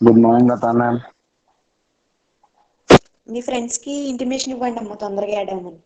Good morning Latha ma'am. మీ friends కి intimation ఇవ్వండి అమ్మా, తొందరగా యాడ్ అవ్వమని.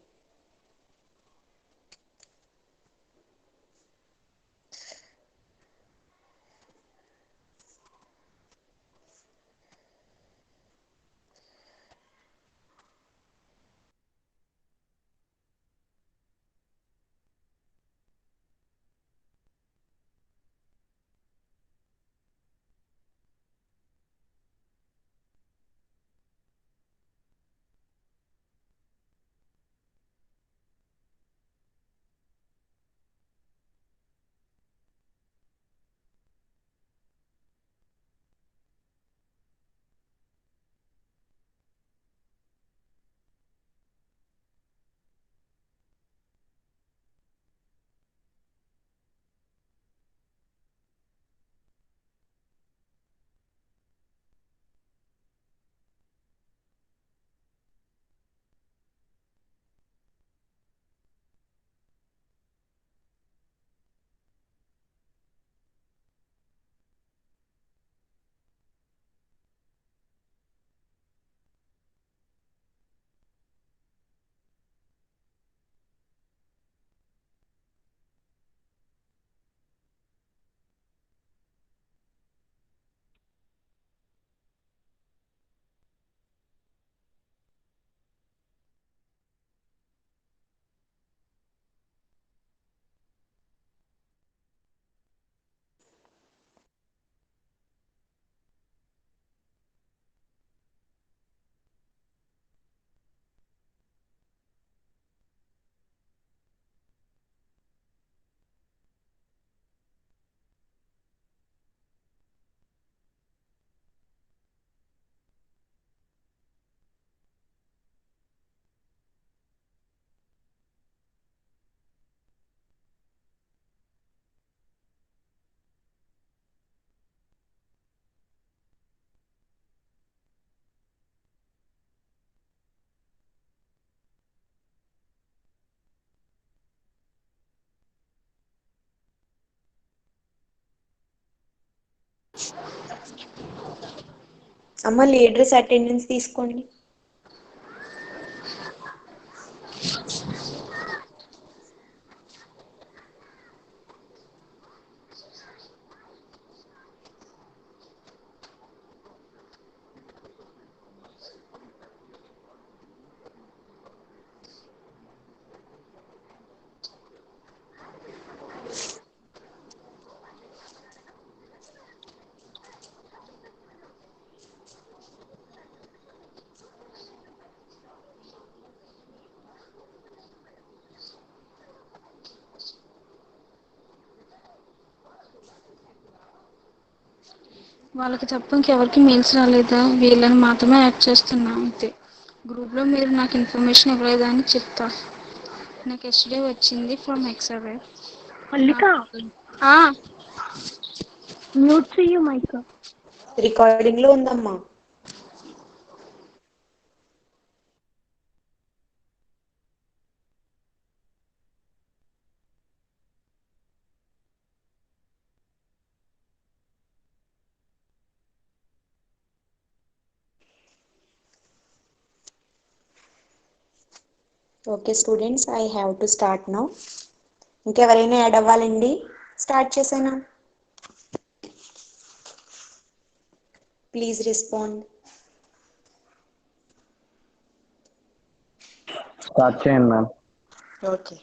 అమ్మ, లీడర్స్ అటెండెన్స్ తీసుకోండి. వాళ్ళకి తప్ప ఇంకెవరికి మెయిల్స్ రాలేదా? వీళ్ళని మాత్రమే యాడ్ చేస్తున్నా అంతే. గ్రూప్లో మీరు నాకు ఇన్ఫర్మేషన్ ఇవ్వలేదా అని చెప్తా. నాకు ఎస్టర్డే వచ్చింది ఫ్రమ్ ఎక్స్అవే. మల్లిక, మ్యూట్ చెయ్యు మైక్. రికార్డింగ్ లో ఉందమ్మా. Okay students, I have to start now. ఇంకెవరైనా యాడ్ అవ్వాలండి? స్టార్ట్ చేశాను. Please respond. స్టార్ట్ చేయండి ma'am. Okay.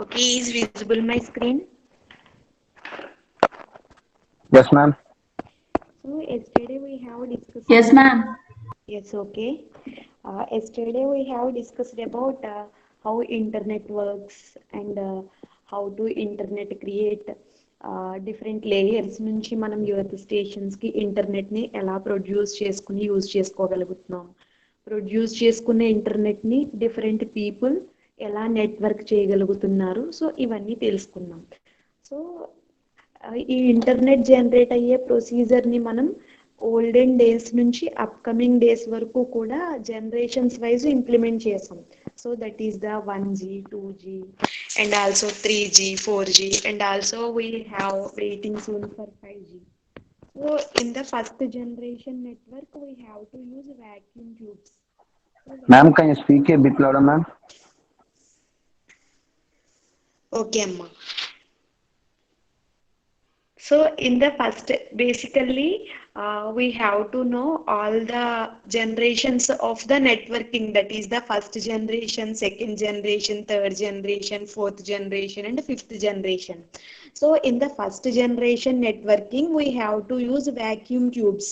Okay, is visible my screen? Yes, ma'am. So yesterday we have discussed Yes, about. ma'am. Yes, okay. Yesterday we have discussed about how internet works and how to internet create different layers నుంచి మనం యూఎత్ స్టేషన్స్కి ఇంటర్నెట్ని ఎలా produce చేసుకుని use చేసుకోగలుగుతున్నాం. Produce చేసుకునే ఇంటర్నెట్ని different people ఎలా network చేయగలుగుతున్నారు. So ఇవన్నీ తెలుసుకున్నాం. So ఈ ఇంటర్నెట్ జనరేట్ అయ్యే ప్రొసీజర్ని మనం ఓల్డెన్ డేస్ నుంచి అప్కమింగ్ డేస్ వరకు కూడా జనరేషన్స్ వైజ్ ఇంప్లిమెంట్ చేసాం. So that is the 1G 2G and also 3G 4G and also we have waiting soon for 5G. So in the first generation network we have to use vacuum tubes. Ma'am, can you speak a bit louder, ma'am? Okay, amma. So in the first, basically, we have to know all the generations of the networking. That is the first generation, second generation, third generation, fourth generation, and fifth generation. So in the first generation networking, we have to use vacuum tubes.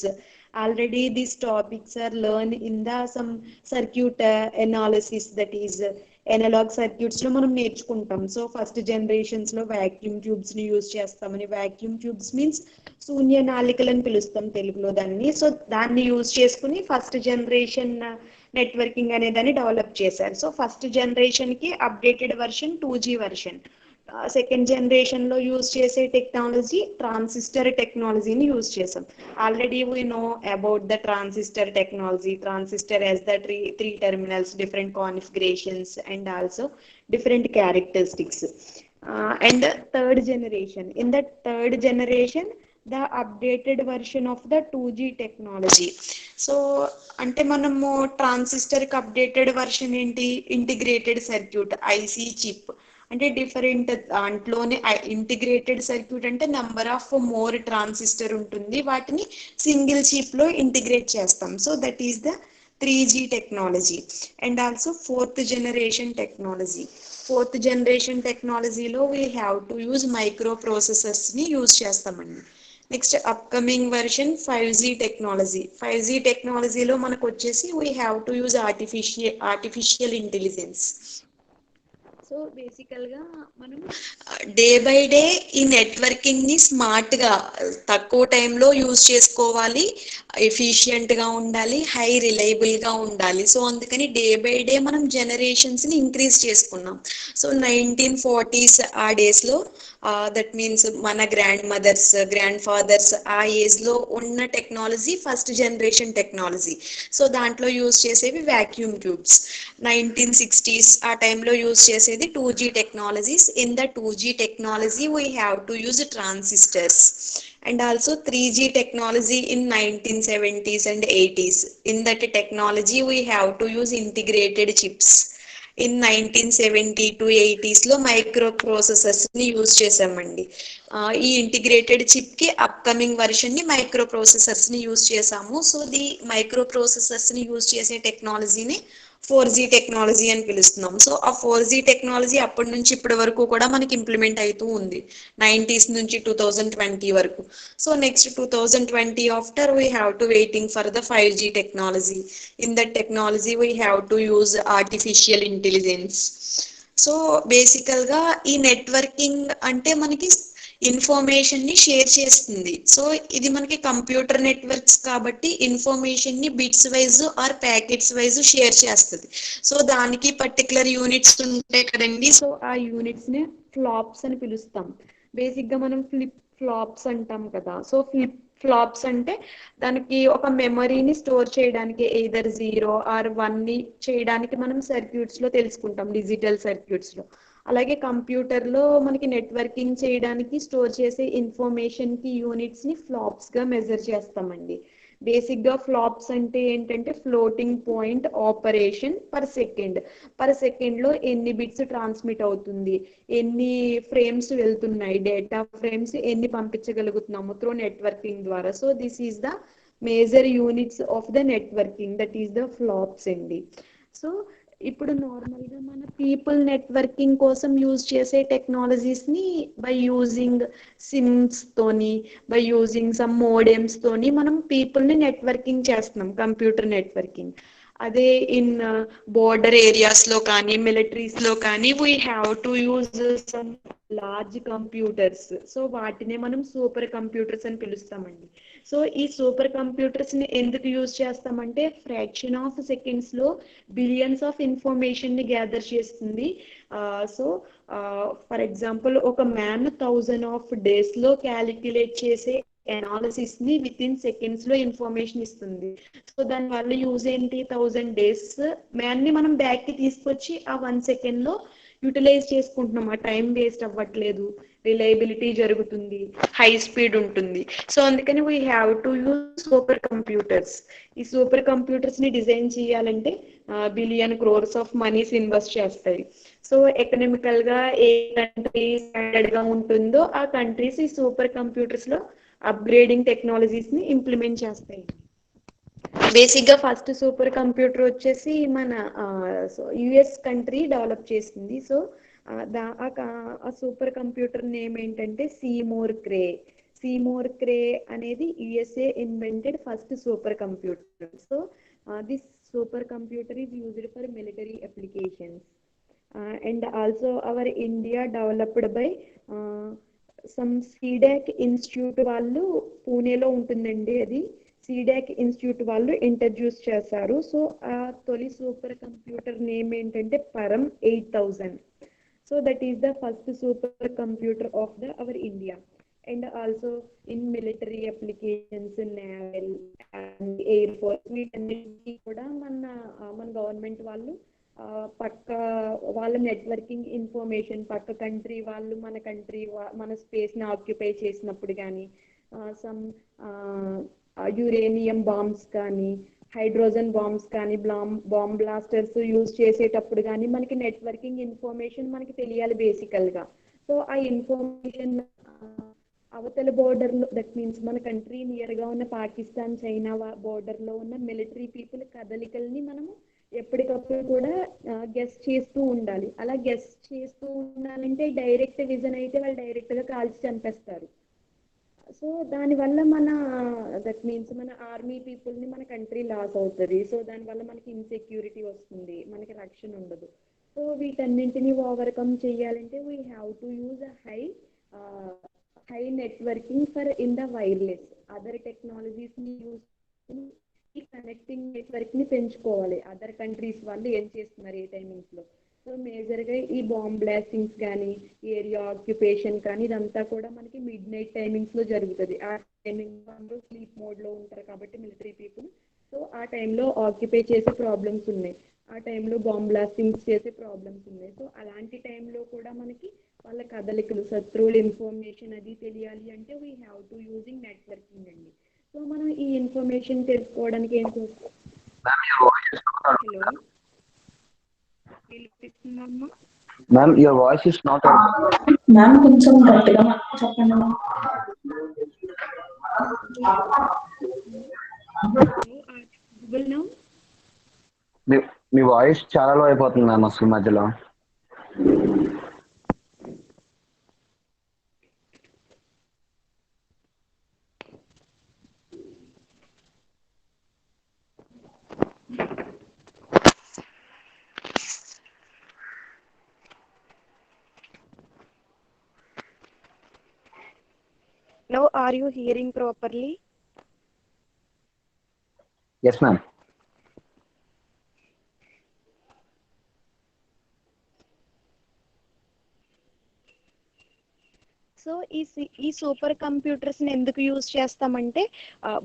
Already these topics are learned in the some circuit analysis, that is analogue circuits లో మనం నేర్చుకుంటాం. So first generations లో vacuum tubes ని use చేస్తామని. Vacuum tubes means శూన్య నాళికలను పిలుస్తాం తెలుగులో దాన్ని. సో దాన్ని యూజ్ చేసుకుని ఫస్ట్ జనరేషన్ నెట్వర్కింగ్ అనే దాన్ని డెవలప్ చేశారు. సో ఫస్ట్ జనరేషన్ కి updated version 2G version. Second generation లో యూజ్ చేసే టెక్నాలజీ ట్రాన్సిస్టర్ టెక్నాలజీని యూజ్ చేసాం. Already we know about the transistor technology. Transistor has the three terminals, different configurations and also different characteristics. And third generation, in the third generation the updated version of the 2G technology. So అంటే మనము transistor కి updated version ఏంటి, integrated circuit, IC chip. అంటే different దాంట్లోనే integrated circuit అంటే number of more transistor ఉంటుంది, వాటిని single chip లో ఇంటిగ్రేట్ చేస్తాం. So that is the 3G technology. And also fourth generation technology. Fourth generation టెక్నాలజీలో we have to use microprocessors ని use చేస్తామండి. Next upcoming version 5G technology. 5G టెక్నాలజీలో మనకు వచ్చేసి we have to use artificial intelligence. So బేసికల్గా మనం day by day ఈ networking ని స్మార్ట్ గా తక్కువ టైంలో యూజ్ చేసుకోవాలి, ఎఫిషియంట్ గా ఉండాలి, హై రిలయబుల్ గా ఉండాలి. సో అందుకని డే బై డే మనం జనరేషన్స్ ని ఇంక్రీజ్ చేసుకున్నాం. సో 1940s ఆ డేస్ లో దట్ మీన్స్ మన గ్రాండ్ మదర్స్ గ్రాండ్ ఫాదర్స్ ఆ ఏజ్ లో ఉన్న technology first generation technology. So దాంట్లో యూజ్ చేసేవి వాక్యూమ్ ట్యూబ్స్. 1960s ఆ టైంలో యూజ్ చేసేది 2G technologies. In the 2G technology we have to use transistors. and also 3G technology in 1970s and 80s. In that technology we have to use integrated chips. In 1970 to 80s లో micro processors ని use చేసామండి. ఈ integrated chip కి upcoming version ని micro processors ని use చేసాము. So the micro processors ని use చేసే టెక్నాలజీని 4G టెక్నాలజీ అని పిలుస్తున్నాం. సో ఆ 4G టెక్నాలజీ అప్పటి నుంచి ఇప్పటి వరకు కూడా మనకి ఇంప్లిమెంట్ అవుతూ ఉంది, 90s నుంచి 2020 వరకు. So next 2020 after we have to waiting for the 5G technology. In that technology we have to use artificial intelligence. So బేసికల్ గా ఈ నెట్వర్కింగ్ అంటే మనకి ఇన్ఫర్మేషన్ ని షేర్ చేస్తుంది. సో ఇది మనకి కంప్యూటర్ నెట్వర్క్స్ కాబట్టి ఇన్ఫర్మేషన్ ని bits wise or packets wise share చేస్తుంది. సో దానికి పర్టికులర్ యూనిట్స్ ఉంటాయి కదండి. సో ఆ యూనిట్స్ ని ఫ్లాప్స్ అని పిలుస్తాం. బేసిక్ గా మనం ఫ్లిప్ ఫ్లాప్స్ అంటాం కదా. సో ఫ్లాప్స్ అంటే దానికి ఒక మెమరీని స్టోర్ చేయడానికి ఎయిదర్ 0 ఆర్ 1 ని చేయడానికి మనం సర్క్యూట్స్ లో తెలుసుకుంటాం, డిజిటల్ సర్క్యూట్స్ లో. అలాగే కంప్యూటర్ లో మనకి నెట్వర్కింగ్ చేయడానికి స్టోర్ చేసే ఇన్ఫర్మేషన్ కి యూనిట్స్ ని ఫ్లాప్స్ గా మెజర్ చేస్తామండి. బేసిక్ గా ఫ్లాప్స్ అంటే ఏంటంటే floating point operation per second లో ఎన్ని బిట్స్ ట్రాన్స్మిట్ అవుతుంది, ఎన్ని ఫ్రేమ్స్ వెళ్తున్నాయి, డేటా ఫ్రేమ్స్ ఎన్ని పంపించగలుగుతున్నాము త్రూ నెట్వర్కింగ్ ద్వారా. So this is the major units of the networking, that is the flops అండి. సో ఇప్పుడు నార్మల్ గా మన పీపుల్ నెట్వర్కింగ్ కోసం యూజ్ చేసే టెక్నాలజీస్ ని బై యూజింగ్ సిమ్స్ తోని, బై యూజింగ్ సమ్ మోడెమ్స్ తోని మనం పీపుల్ ని నెట్వర్కింగ్ చేస్తున్నాం, కంప్యూటర్ నెట్వర్కింగ్. అదే ఇన్ బోర్డర్ ఏరియాస్ లో కానీ మిలిటరీస్ లో కానీ we have to use some large computers. So వాటినే మనం సూపర్ కంప్యూటర్స్ అని పిలుస్తామండి. సో ఈ సూపర్ కంప్యూటర్స్ ని ఎందుకు యూజ్ చేస్తామంటే ఫ్రాక్షన్ ఆఫ్ సెకండ్స్ లో బిలియన్స్ ఆఫ్ ఇన్ఫర్మేషన్ ని గ్యాదర్ చేస్తుంది. సో ఫర్ ఎగ్జాంపుల్ ఒక మ్యాన్ 1000 ఆఫ్ డేస్ లో క్యాలిక్యులేట్ చేసే అనాలిసిస్ ని విత్ ఇన్ సెకండ్స్ లో ఇన్ఫర్మేషన్ ఇస్తుంది. సో దాని వల్ల యూజ్ ఏంటి, 1000 డేస్ మ్యాన్ ని మనం బ్యాక్ కి తీసుకొచ్చి ఆ 1 సెకండ్ లో యూటిలైజ్ చేసుకుంటున్నాం. ఆ టైం వేస్ట్ అవ్వట్లేదు, రిలయబిలిటీ జరుగుతుంది, హై స్పీడ్ ఉంటుంది. సో అందుకని we have to use super computers. ఈ సూపర్ కంప్యూటర్స్ ని డిజైన్ చేయాలంటే బిలియన్ క్రోర్స్ ఆఫ్ మనీస్ ఇన్వెస్ట్ చేస్తాయి. సో ఎకనామికల్ గా ఏ కంట్రీ స్టాండర్డ్ గా ఉంటుందో ఆ కంట్రీస్ ఈ సూపర్ కంప్యూటర్స్ లో అప్గ్రేడింగ్ టెక్నాలజీస్ ని ఇంప్లిమెంట్ చేస్తాయి. బేసిక్ గా ఫస్ట్ సూపర్ కంప్యూటర్ వచ్చేసి మన యుఎస్ కంట్రీ డెవలప్ చేసింది. సో ఆ సూపర్ కంప్యూటర్ నేమ్ ఏంటంటే సీమోర్ క్రే. సీమోర్ క్రే అనేది USA invented first super computer. So this super computer is used for military applications. And also our India developed by some C-DAC institute వాళ్ళు, పూణేలో ఉంటుందండి అది. సీడాక్ ఇన్స్టిట్యూట్ వాళ్ళు introduce చేశారు. సో ఆ తొలి సూపర్ కంప్యూటర్ నేమ్ ఏంటంటే పరం 8000. So that is the first super computer of our India. And also in military applications, naval and air force, వీటన్నిటికీ కూడా మన గవర్నమెంట్ వాళ్ళు పక్క వాళ్ళ నెట్వర్కింగ్ ఇన్ఫర్మేషన్ పక్క కంట్రీ వాళ్ళు మన స్పేస్ ని ఆక్యుపై చేసినప్పుడు కానీ, సమ్ యురేనియం బాంబ్స్ కానీ, హైడ్రోజన్ బాంబ్స్ కానీ, బాంబ్ బ్లాస్టర్స్ యూజ్ చేసేటప్పుడు కానీ మనకి నెట్వర్కింగ్ ఇన్ఫర్మేషన్ మనకి తెలియాలి బేసికల్ గా. సో ఆ ఇన్ఫర్మేషన్ అవతల బోర్డర్ లో, దట్ మీన్స్ మన కంట్రీ నియర్ గా ఉన్న పాకిస్తాన్, చైనా బోర్డర్ లో ఉన్న మిలిటరీ పీపుల్ కదలికల్ని మనము ఎప్పటికప్పుడు కూడా గెస్ట్ చేస్తూ ఉండాలి. అలా గెస్ట్ చేస్తూ ఉండాలంటే డైరెక్ట్ విజన్ అయితే వాళ్ళు డైరెక్ట్ గా కాల్చి చంపేస్తారు. సో దానివల్ల దట్ మీన్స్ మన ఆర్మీ పీపుల్ ని మన కంట్రీ లాస్ అవుతుంది. సో దానివల్ల మనకి ఇన్సెక్యూరిటీ వస్తుంది, మనకి రక్షణ ఉండదు. సో వీటన్నింటినీ ఓవర్కమ్ చేయాలంటే we have to use high networking for in the wireless. Other technologies ని యూజ్ ఈ కనెక్టింగ్ నెట్వర్క్ ని పెంచుకోవాలి. అదర్ కంట్రీస్ వాళ్ళు ఏం చేస్తున్నారు ఏ టైమింగ్స్ లో. సో మేజర్ గా ఈ బాంబ్ బ్లాస్టింగ్స్ కానీ, ఏరియా ఆక్యుపేషన్ కానీ, ఇదంతా కూడా మనకి మిడ్ నైట్ టైమింగ్స్ లో జరుగుతుంది. ఆ టైమింగ్ వాళ్ళు స్లీప్ మోడ్ లో ఉంటారు కాబట్టి మిలిటరీ పీపుల్. సో ఆ టైంలో ఆక్యుపై చేసే ప్రాబ్లమ్స్ ఉన్నాయి, ఆ టైంలో బాంబ్ బ్లాస్టింగ్స్ చేసే ప్రాబ్లమ్స్ ఉన్నాయి. సో అలాంటి టైంలో కూడా మనకి వాళ్ళ కదలికలు, శత్రువుల ఇన్ఫర్మేషన్ అది తెలియాలి అంటే we have to using networking అండి. సో మనం ఈ ఇన్ఫర్మేషన్ తెలుసుకోవడానికి ఏం చేస్తాం. హలో, వినిపిస్తుందమ్మా? Ma'am, your voice is not audible. Ma'am కొంచెం గట్టిగా చెప్పండి మ్యామ్. Google now. మీ వాయిస్ చాలా లో అయిపోతుంది మ్యామ్ అసలు మధ్యలో. Now are you hearing properly? Yes ma'am. So ఈ సూపర్ కంప్యూటర్స్ ని ఎందుకు యూజ్ చేస్తామంటే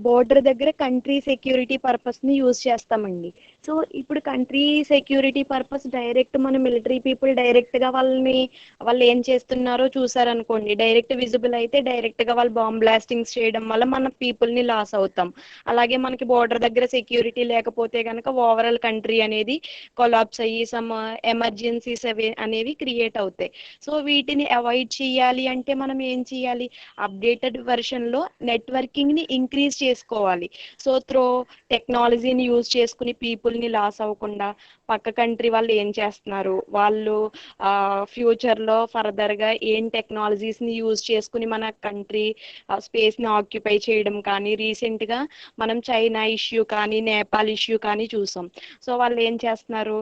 బోర్డర్ దగ్గర కంట్రీ సెక్యూరిటీ పర్పస్ ని యూజ్ చేస్తామండి. సో ఇప్పుడు కంట్రీ సెక్యూరిటీ పర్పస్ డైరెక్ట్ మన మిలిటరీ పీపుల్ డైరెక్ట్ గా వాళ్ళు ఏం చేస్తున్నారో చూసారనుకోండి, డైరెక్ట్ విజిబుల్ అయితే డైరెక్ట్ గా వాళ్ళు బాంబ్ బ్లాస్టింగ్స్ చేయడం వల్ల మన పీపుల్ ని లాస్ అవుతాం. అలాగే మనకి బోర్డర్ దగ్గర సెక్యూరిటీ లేకపోతే కనుక ఓవరాల్ కంట్రీ అనేది కొలాప్స్ అయ్యి సమ్ ఎమర్జెన్సీస్ అనేవి క్రియేట్ అవుతాయి. సో వీటిని అవాయిడ్ చేయాలి అంటే మనం ఏం చేయాలి, అప్డేటెడ్ వెర్షన్ లో నెట్వర్కింగ్ ని ఇంక్రీజ్ చేసుకోవాలి. సో త్రో టెక్నాలజీని యూజ్ చేసుకుని పీపుల్ పీపుల్ని లాస్ అవ్వకుండా పక్క కంట్రీ వాళ్ళు ఏం చేస్తున్నారు, వాళ్ళు ఫ్యూచర్లో ఫర్దర్గా ఏం టెక్నాలజీస్ని యూజ్ చేసుకుని మన కంట్రీ స్పేస్ని ఆక్యుపై చేయడం కానీ, రీసెంట్గా మనం చైనా ఇష్యూ కానీ నేపాల్ ఇష్యూ కానీ చూసాం. సో వాళ్ళు ఏం చేస్తున్నారు,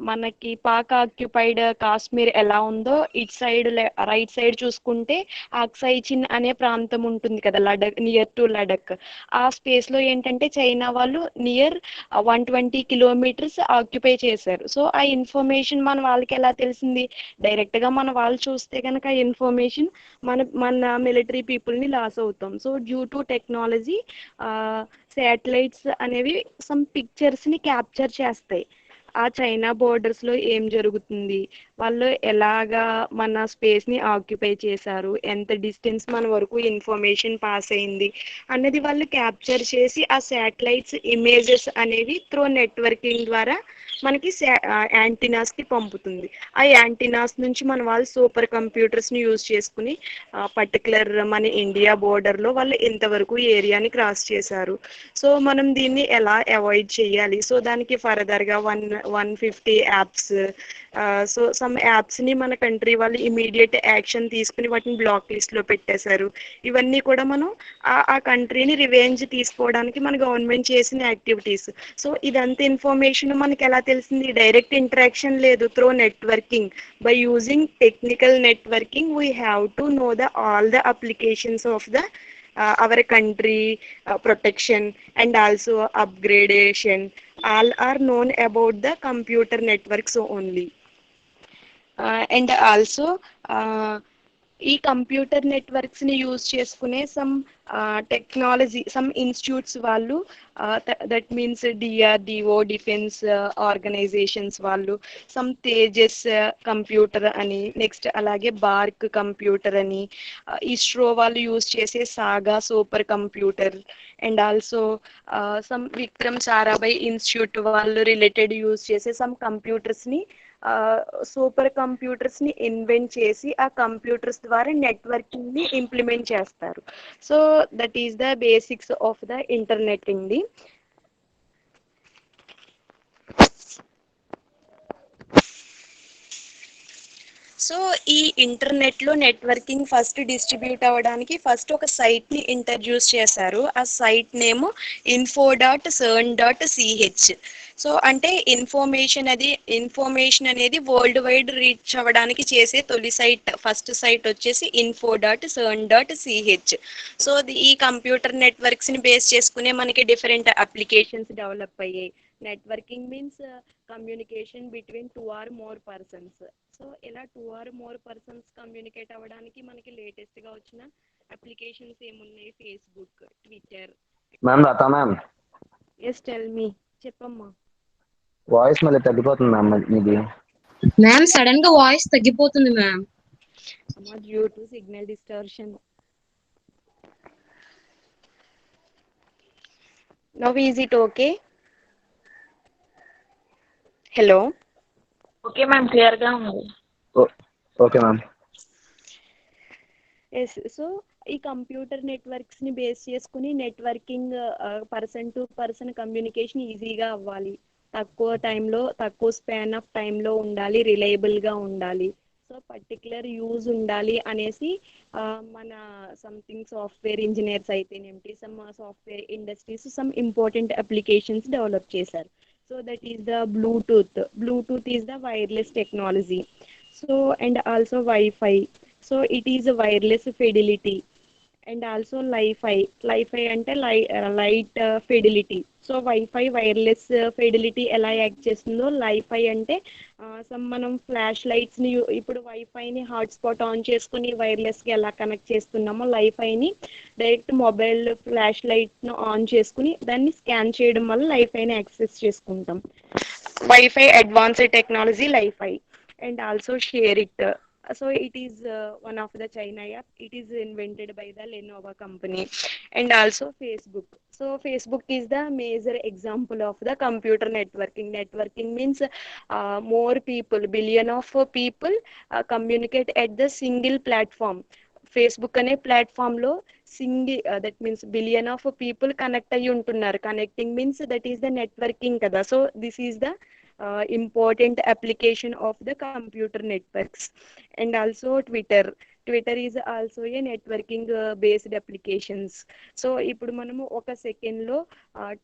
మనకి పాక్ ఆక్యుపైడ్ కాశ్మీర్ ఎలా ఉందో ఇట్ సైడ్ రైట్ సైడ్ చూసుకుంటే ఆక్సై చిన్ అనే ప్రాంతం ఉంటుంది కదా, లడక్, నియర్ టు లడక్. ఆ స్పేస్ లో ఏంటంటే చైనా వాళ్ళు నియర్ 120 కిలోమీటర్స్ ఆక్యుపై చేశారు. సో ఆ ఇన్ఫర్మేషన్ మన వాళ్ళకి ఎలా తెలిసింది, డైరెక్ట్ గా మన వాళ్ళు చూస్తే కనుక ఆ ఇన్ఫర్మేషన్ మన మిలిటరీ పీపుల్ ని లాస్ అవుతాం. So due to technology satellites అనేవి సమ్ పిక్చర్స్ ని క్యాప్చర్ చేస్తాయి. ఆ చైనా బోర్డర్స్ లో ఏం జరుగుతుంది, వాళ్ళు ఎలాగా మన స్పేస్ ని ఆక్యుపై చేశారు, ఎంత డిస్టెన్స్ మన వరకు ఇన్ఫర్మేషన్ పాస్ అయింది అన్నది వాళ్ళు క్యాప్చర్ చేసి ఆ శాటిలైట్స్ ఇమేజెస్ అనేవి త్రూ నెట్వర్కింగ్ ద్వారా మనకి యాంటీనాస్ కి పంపుతుంది. ఆ యాంటీనాస్ నుంచి మన వాళ్ళు సూపర్ కంప్యూటర్స్ ని యూజ్ చేసుకుని పర్టికులర్ మన ఇండియా బోర్డర్ లో వాళ్ళు ఇంతవరకు ఏరియాని క్రాస్ చేశారు. సో మనం దీన్ని ఎలా అవాయిడ్ చేయాలి, సో దానికి ఫర్దర్ గా 150 యాప్స్, సో సమ్ యాప్స్ ని మన కంట్రీ వాళ్ళు ఇమీడియట్ యాక్షన్ తీసుకుని వాటిని బ్లాక్ లిస్ట్ లో పెట్టేశారు. ఇవన్నీ కూడా మనం ఆ కంట్రీని రివెంజ్ తీసుకోవడానికి మన గవర్నమెంట్ చేసిన యాక్టివిటీస్. సో ఇదంతా ఇన్ఫర్మేషన్ మనకి ఎలా తెలిసింది, డైరెక్ట్ ఇంటరాక్షన్ లేదు, through networking. By using technical networking we have to know all the applications of the our country protection and also upgradation, all are known about the computer networks only. And also ఈ computer networks ని use చేసుకునే some technology some institutes వాళ్ళు, that means DRDO defence organisations వాళ్ళు some Tejas computer అని, next అలాగే BARC computer అని, ఇస్రో వాళ్ళు use చేసే SAGA super computer, and also some Vikram Sarabhai institute వాళ్ళు రిలేటెడ్ యూజ్ చేసే సమ్ కంప్యూటర్స్ ని, సూపర్ కంప్యూటర్స్ ని ఇన్వెంట్ చేసి ఆ కంప్యూటర్స్ ద్వారా నెట్వర్కింగ్ ని ఇంప్లిమెంట్ చేస్తారు. So that is the basics of the internet అండి. సో ఈ ఇంటర్నెట్ లో నెట్వర్కింగ్ ఫస్ట్ డిస్ట్రిబ్యూట్ అవ్వడానికి ఫస్ట్ ఒక సైట్ ని ఇంట్రడ్యూస్ చేశారు. ఆ సైట్ నేమ్ info.cern.ch. సో అంటే ఇన్ఫర్మేషన్ అనేది వరల్డ్ వైడ్ రీచ్ అవ్వడానికి చేసే తొలి సైట్, ఫస్ట్ సైట్ వచ్చేసి info.cern.ch. సో ఈ కంప్యూటర్ నెట్వర్క్స్ ని బేస్ చేసుకునే మనకి డిఫరెంట్ అప్లికేషన్స్ డెవలప్ అయ్యాయి. Networking means communication between 2 or more persons. So ఇలా 2 or more persons కమ్యూనికేట్ అవ్వడానికి మనకి లేటెస్ట్ గా వచ్చిన అప్లికేషన్స్ ఏమున్నాయి, Facebook, Twitter. Ma'am Lata ma'am, yes tell me, చెప్పమ్మా. వాయిస్ మళ్ళీ తగ్గిపోతుంది మ్యామ్ మీది. మ్యామ్ సడన్ గా వాయిస్ తగ్గిపోతుంది మ్యామ్. అమ్మా due to signal distortion. Now is it okay? Hello. Okay ma'am, clear గా ఉంది. Okay ma'am. ఎస్. సో ఈ కంప్యూటర్ నెట్వర్క్స్ ని బేస్ చేసుకుని networking person to person communication ఈజీగా అవ్వాలి, తక్కువ టైంలో తక్కువ స్పాన్ ఆఫ్ టైంలో ఉండాలి, రిలయబుల్ గా ఉండాలి, సో పర్టికులర్ యూజ్ ఉండాలి అనేసి మన సంథింగ్ సాఫ్ట్వేర్ ఇంజనీర్స్ అయితేనేమిటి, some software industries some important applications develop చేశారు. So that is the Bluetooth is the wireless technology. So and also wifi, so it is wireless fidelity. And also lifi అంటే light fidelity. So wifi wireless fidelity ఎలా act చేస్తుందో, lifi అంటే మనం flash lights ని ఇప్పుడు వైఫైని hotspot on చేసుకుని wireless గా ఎలా కనెక్ట్ చేస్తున్నామో, లైఫైని డైరెక్ట్ మొబైల్ ఫ్లాష్ లైట్ ను ఆన్ చేసుకుని దాన్ని స్కాన్ చేయడం వల్ల లైఫైని యాక్సెస్ చేసుకుంటాం. Wifi advanced technology Li-Fi. And also share it. So it is one of the China app. It is invented by the Lenovo company. And also Facebook. So Facebook is the major example of the computer networking. Networking means more people, billion of people communicate at the single platform. Facebook అనే platform లో that means billion of people connect అయ్యి ఉంటున్నారు. Connecting means that is the networking కదా. So this is the important application of the computer networks. And also Twitter is also a networking based applications. So ఇప్పుడు మనము ఒక second లో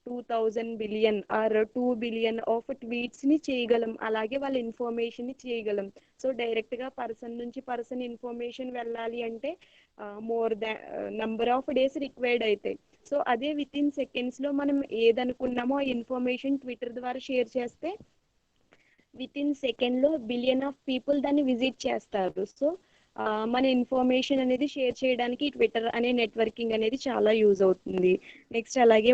2000 billion or 2 billion of tweets ని చేయగలం. అలాగే వాళ్ళ information ని చేయగలం. సో డైరెక్ట్ గా పర్సన్ నుంచి పర్సన్ ఇన్ఫర్మేషన్ వెళ్ళాలి అంటే more than number of days required అవుతాయి. సో అదే విత్ ఇన్ సెకండ్స్ లో మనం ఏదనుకున్నామో ఆ ఇన్ఫర్మేషన్ ట్విట్టర్ ద్వారా షేర్ చేస్తే విత్ ఇన్ సెకండ్ లో బిలియన్ ఆఫ్ పీపుల్ దాన్ని విజిట్ చేస్తారు. సో మన ఇన్ఫర్మేషన్ అనేది షేర్ చేయడానికి ట్విట్టర్ అనే నెట్వర్కింగ్ అనేది చాలా యూజ్ అవుతుంది. నెక్స్ట్ అలాగే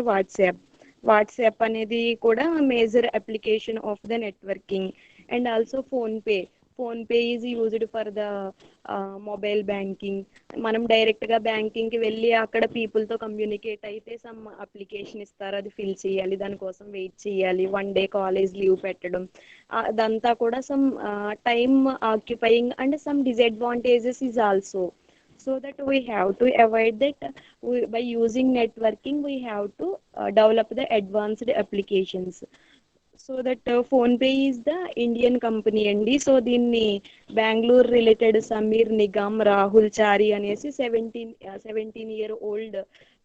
వాట్సాప్ అనేది కూడా major application of the networking. And also phone pay is used for the mobile banking. మనం డైరెక్ట్ గా బ్యాంకింగ్ కి వెళ్ళి అక్కడ పీపుల్ తో కమ్యూనికేట్ అయితే సమ్ అప్లికేషన్ ఇస్తారు, అది ఫిల్ చేయాలి, దానికోసం వెయిట్ చేయాలి, 1 డే కాలేజ్ లీవ్ పెట్టడం, అదంతా కూడా some time occupying and some disadvantages is also. So that we have to avoid that, by using networking we have to develop the advanced applications. So that phone pay is the Indian company అండి. So దీన్ని Bengaluru related Sameer Nigam, Rahul చారి అనేసి 17-year-old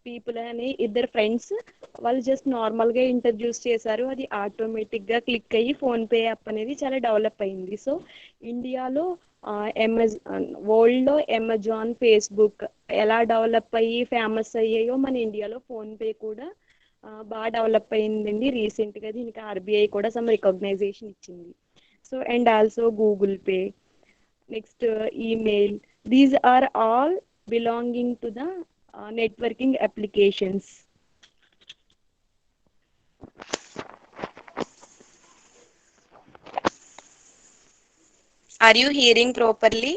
people అని ఇద్దరు friends వాళ్ళు just normal గా introduce చేశారు. అది automatic గా క్లిక్ అయ్యి ఫోన్ పే యాప్ అనేది చాలా డెవలప్ అయింది. సో ఇండియాలో వరల్డ్ లో అమెజాన్, ఫేస్బుక్ ఎలా డెవలప్ అయ్యి ఫేమస్ అయ్యాయో మన ఇండియాలో ఫోన్ పే కూడా బాగా డెవలప్ అయిందండి. రీసెంట్ గా దీనికి ఆర్బీఐ కూడా సమ్ రికగ్నైజేషన్ ఇచ్చింది. So and also Google Pay, next email, these are all belonging to the networking applications. Are you hearing properly?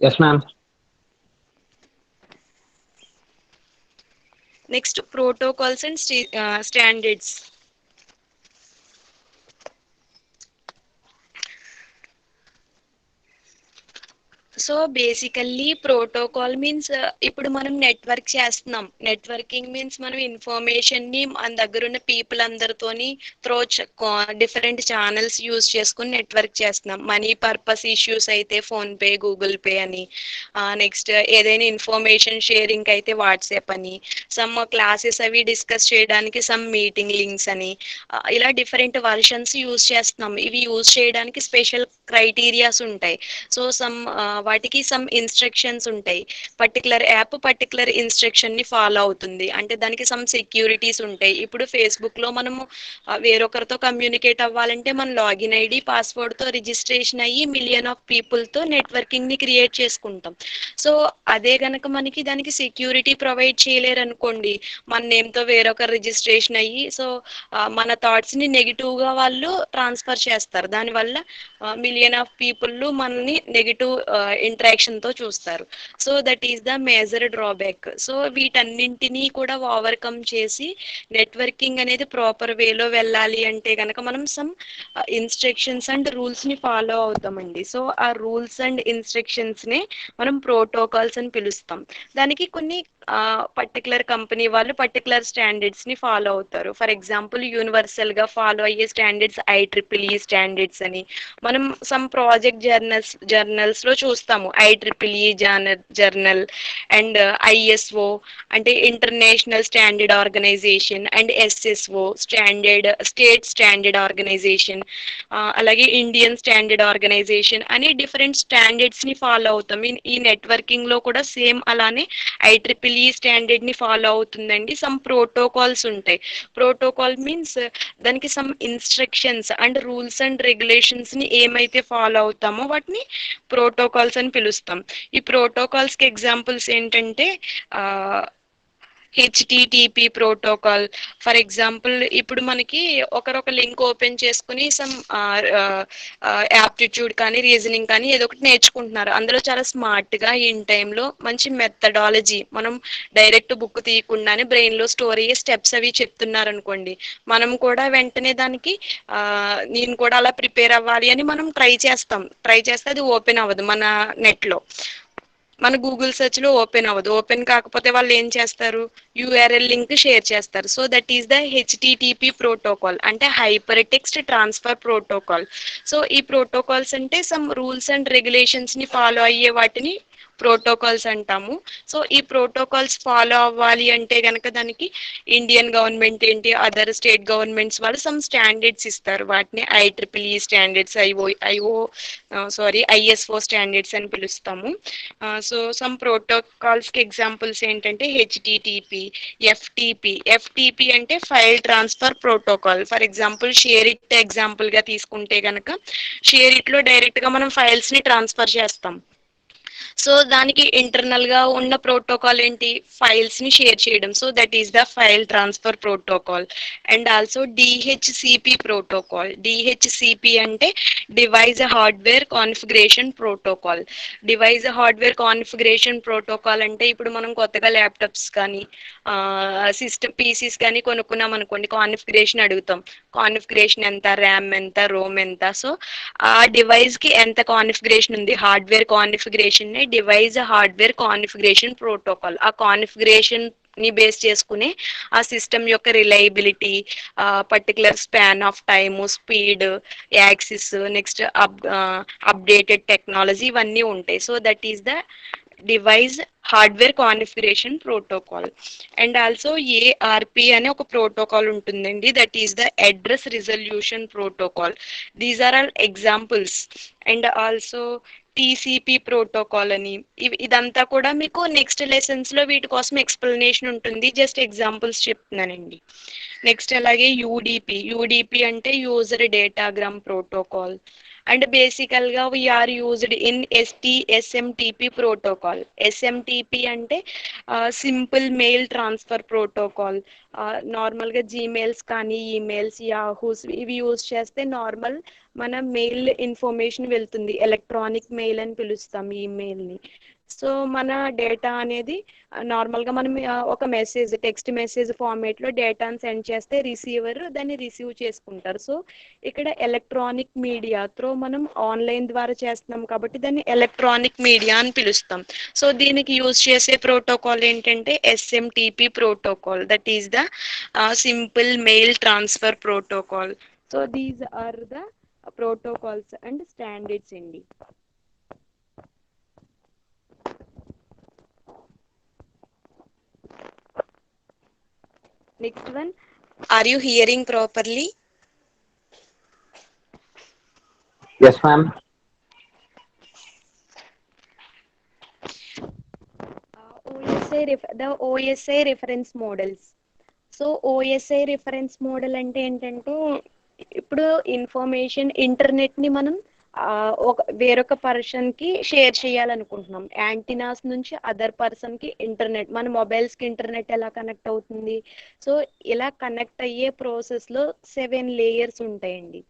Yes, ma'am. Next, protocols and standards. So basically protocol means ఇప్పుడు మనం network చేస్తున్నాం. Networking means మనం information ని మన దగ్గర ఉన్న people అందరితోని through different channels use చేసుకుని నెట్వర్క్ చేస్తున్నాం. మనీ పర్పస్ ఇష్యూస్ అయితే ఫోన్ పే, గూగుల్ పే అని, నెక్స్ట్ ఏదైనా ఇన్ఫర్మేషన్ షేరింగ్ అయితే వాట్సాప్ అని, సమ్ క్లాసెస్ అవి డిస్కస్ చేయడానికి సమ్ మీటింగ్ లింక్స్ అని, ఇలా డిఫరెంట్ వర్షన్స్ యూజ్ చేస్తున్నాం. ఇవి యూజ్ చేయడానికి స్పెషల్ క్రైటీరియాస్ ఉంటాయి. సో వాటికి సమ్ ఇన్స్ట్రక్షన్స్ ఉంటాయి. పర్టికులర్ యాప్ పర్టికులర్ ఇన్స్ట్రక్షన్ ని ఫాలో అవుతుంది అంటే దానికి సమ్ సెక్యూరిటీస్ ఉంటాయి. ఇప్పుడు ఫేస్బుక్ లో మనము వేరొకరితో కమ్యూనికేట్ అవ్వాలంటే మన లాగిన్ ఐడి పాస్వర్డ్ తో రిజిస్ట్రేషన్ అయ్యి మిలియన్ ఆఫ్ పీపుల్ తో నెట్వర్కింగ్ ని క్రియేట్ చేసుకుంటాం. సో అదే గనక మనకి దానికి సెక్యూరిటీ ప్రొవైడ్ చేయలేరు అనుకోండి, మన నేమ్ తో వేరొకరు రిజిస్ట్రేషన్ అయ్యి సో మన థాట్స్ ని నెగిటివ్ గా వాళ్ళు ట్రాన్స్ఫర్ చేస్తారు. దానివల్ల మిలియన్ ఆఫ్ పీపుల్ మనల్ని నెగిటివ్ ఇంటరాక్షన్ తో చూస్తారు. So that is the major drawback. So వీటన్నింటినీ కూడా ఓవర్కమ్ చేసి నెట్వర్కింగ్ అనేది ప్రాపర్ వేలో వెళ్ళాలి అంటే కనుక మనం సమ్ ఇన్స్ట్రక్షన్స్ అండ్ రూల్స్ ని ఫాలో అవుతామండి. సో ఆ రూల్స్ అండ్ ఇన్స్ట్రక్షన్స్ నే మనం ప్రోటోకాల్స్ అని పిలుస్తాం. దానికి కొన్ని పర్టికులర్ కంపెనీ వాళ్ళు పర్టికులర్ స్టాండర్డ్స్ ని ఫాలో అవుతారు. ఫర్ ఎగ్జాంపుల్ యూనివర్సల్ గా ఫాలో అయ్యే స్టాండర్డ్స్ IEEE స్టాండర్డ్స్ అని మనం సమ్ ప్రాజెక్ట్ జర్నల్స్ లో చూస్తాము. IEEE జర్నల్ అండ్ ISO అంటే international standard organization and SSO state standard organization, అలాగే ఇండియన్ స్టాండర్డ్ ఆర్గనైజేషన్ అని డిఫరెంట్ స్టాండర్డ్స్ ని ఫాలో అవుతాం. ఈ నెట్వర్కింగ్ లో కూడా సేమ్ అలానే IEEE స్టాండర్డ్ ని ఫాలో అవుతుందండి. సమ్ ప్రోటోకాల్స్ ఉంటాయి. ప్రోటోకాల్ మీన్స్ దానికి some instructions and rules and regulations ని ఏమైతే ఫాలో అవుతామో వాటిని ప్రోటోకాల్స్ అని పిలుస్తాం. ఈ ప్రోటోకాల్స్ కి ఎగ్జాంపుల్స్ ఏంటంటే HTTP ప్రోటోకాల్. ఫర్ ఎగ్జాంపుల్ ఇప్పుడు మనకి ఒకరొక లింక్ ఓపెన్ చేసుకుని సమ్ యాప్టిట్యూడ్ కానీ రీజనింగ్ కానీ ఏదో ఒకటి నేర్చుకుంటున్నారు. అందులో చాలా స్మార్ట్ గా ఇన్ టైంలో మంచి మెథడాలజీ మనం డైరెక్ట్ బుక్ తీయకుండానే బ్రెయిన్ లో స్టోర్ అయ్యే స్టెప్స్ అవి చెప్తున్నారు అనుకోండి, మనం కూడా వెంటనే దానికి నేను కూడా అలా ప్రిపేర్ అవ్వాలి అని మనం ట్రై చేస్తే అది ఓపెన్ అవ్వదు మన నెట్ లో. మన గూగుల్ సెర్చ్ లో ఓపెన్ అవ్వదు. ఓపెన్ కాకపోతే వాళ్ళు ఏం చేస్తారు, యూఆర్ఎల్ లింక్ షేర్ చేస్తారు. So that is the HTTP protocol, అంటే hypertext transfer protocol. So ఈ ప్రోటోకాల్స్ అంటే సమ్ రూల్స్ అండ్ రెగ్యులేషన్స్ ని ఫాలో అయ్యే వాటిని ప్రోటోకాల్స్ అంటాము. సో ఈ ప్రోటోకాల్స్ ఫాలో అవ్వాలి అంటే గనక దానికి ఇండియన్ గవర్నమెంట్ ఏంటి, అదర్ స్టేట్ గవర్నమెంట్స్ వాళ్ళు సమ్ స్టాండర్డ్స్ ఇస్తారు. వాటిని IEEE స్టాండర్డ్స్, ISO స్టాండర్డ్స్ అని పిలుస్తాము. సో సమ్ ప్రోటోకాల్స్ కి ఎగ్జాంపుల్స్ ఏంటంటే హెచ్టిటిపి, ఎఫ్టిపి అంటే file transfer protocol. For example share it example గా తీసుకుంటే గనక షేర్ ఇట్ లో డైరెక్ట్ గా మనం ఫైల్స్ ని ట్రాన్స్ఫర్ చేస్తాం. సో దానికి ఇంటర్నల్ గా ఉన్న ప్రోటోకాల్ ఏంటి, ఫైల్స్ ని షేర్ చేయడం. So that is the file transfer protocol. And also DHCP protocol. DHCP అంటే device hardware configuration protocol. Device hardware configuration protocol అంటే ఇప్పుడు మనం కొత్తగా ల్యాప్టాప్స్ కానీ సిస్టమ్ పీసీస్ కానీ కొనుక్కున్నాం అనుకోండి, కాన్ఫిగరేషన్ అడుగుతాం. కాన్ఫిగరేషన్ ఎంత, ర్యామ్ ఎంత, రోమ్ ఎంత. సో ఆ డివైస్ కి ఎంత కాన్ఫిగరేషన్ ఉంది, హార్డ్వేర్ కాన్ఫిగరేషన్ ని డివైస్ హార్డ్వేర్ కాన్ఫిగరేషన్ ప్రోటోకాల్. ఆ కాన్ఫిగరేషన్ ని బేస్ చేసుకుని ఆ సిస్టమ్ యొక్క reliability, particular span of time, speed, access, next updated technology ఇవన్నీ ఉంటాయి. So that is the device hardware configuration protocol. And also ARP అనే ఒక ప్రోటోకాల్ ఉంటుందండి, that is the address resolution protocol. These are all examples. And also TCP protocol అని, ఇదంతా కూడా మీకు next lessons లో వీటి కోసం ఎక్స్ప్లెనేషన్ ఉంటుంది. జస్ట్ ఎగ్జాంపుల్స్ చెప్తున్నానండి. నెక్స్ట్ అలాగే యూడిపి అంటే యూజర్ డేటాగ్రామ్ ప్రోటోకాల్. అండ్ బేసికల్ గా we are used in SMTP protocol. SMTP అంటే simple mail transfer protocol. Normal గా జీమెయిల్స్ కానీ ఈమెయిల్స్, యాహూస్ ఇవి యూజ్ చేస్తే నార్మల్ మన మెయిల్ ఇన్ఫర్మేషన్ వెళ్తుంది. ఎలక్ట్రానిక్ మెయిల్ అని పిలుస్తాం ఈమెయిల్ ని. సో మన డేటా అనేది నార్మల్ గా మనం ఒక మెసేజ్, టెక్స్ట్ మెసేజ్ ఫార్మేట్ లో డేటాను సెండ్ చేస్తే రిసీవర్ దాన్ని రిసీవ్ చేసుకుంటారు. సో ఇక్కడ ఎలక్ట్రానిక్ మీడియా త్రో మనం ఆన్లైన్ ద్వారా చేస్తున్నాం కాబట్టి దాన్ని ఎలక్ట్రానిక్ మీడియా అని పిలుస్తాం. సో దీనికి యూజ్ చేసే ప్రోటోకాల్ ఏంటంటే SMTP protocol, that is the simple mail transfer protocol. So these are the protocols and standards అండి. Next one, are you hearing properly? Yes, ma'am. The OSI reference models. So OSI reference model అంటే ఏంటంటే ఇప్పుడు information internet ని మనం వేరొక person కి share చేయాలనుకుంటున్నాం. Antennas నుంచి అదర్ పర్సన్ కి ఇంటర్నెట్, మన మొబైల్స్ కి ఇంటర్నెట్ ఎలా కనెక్ట్ అవుతుంది. సో ఇలా కనెక్ట్ అయ్యే ప్రాసెస్ లో 7 లేయర్స్ ఉంటాయండి.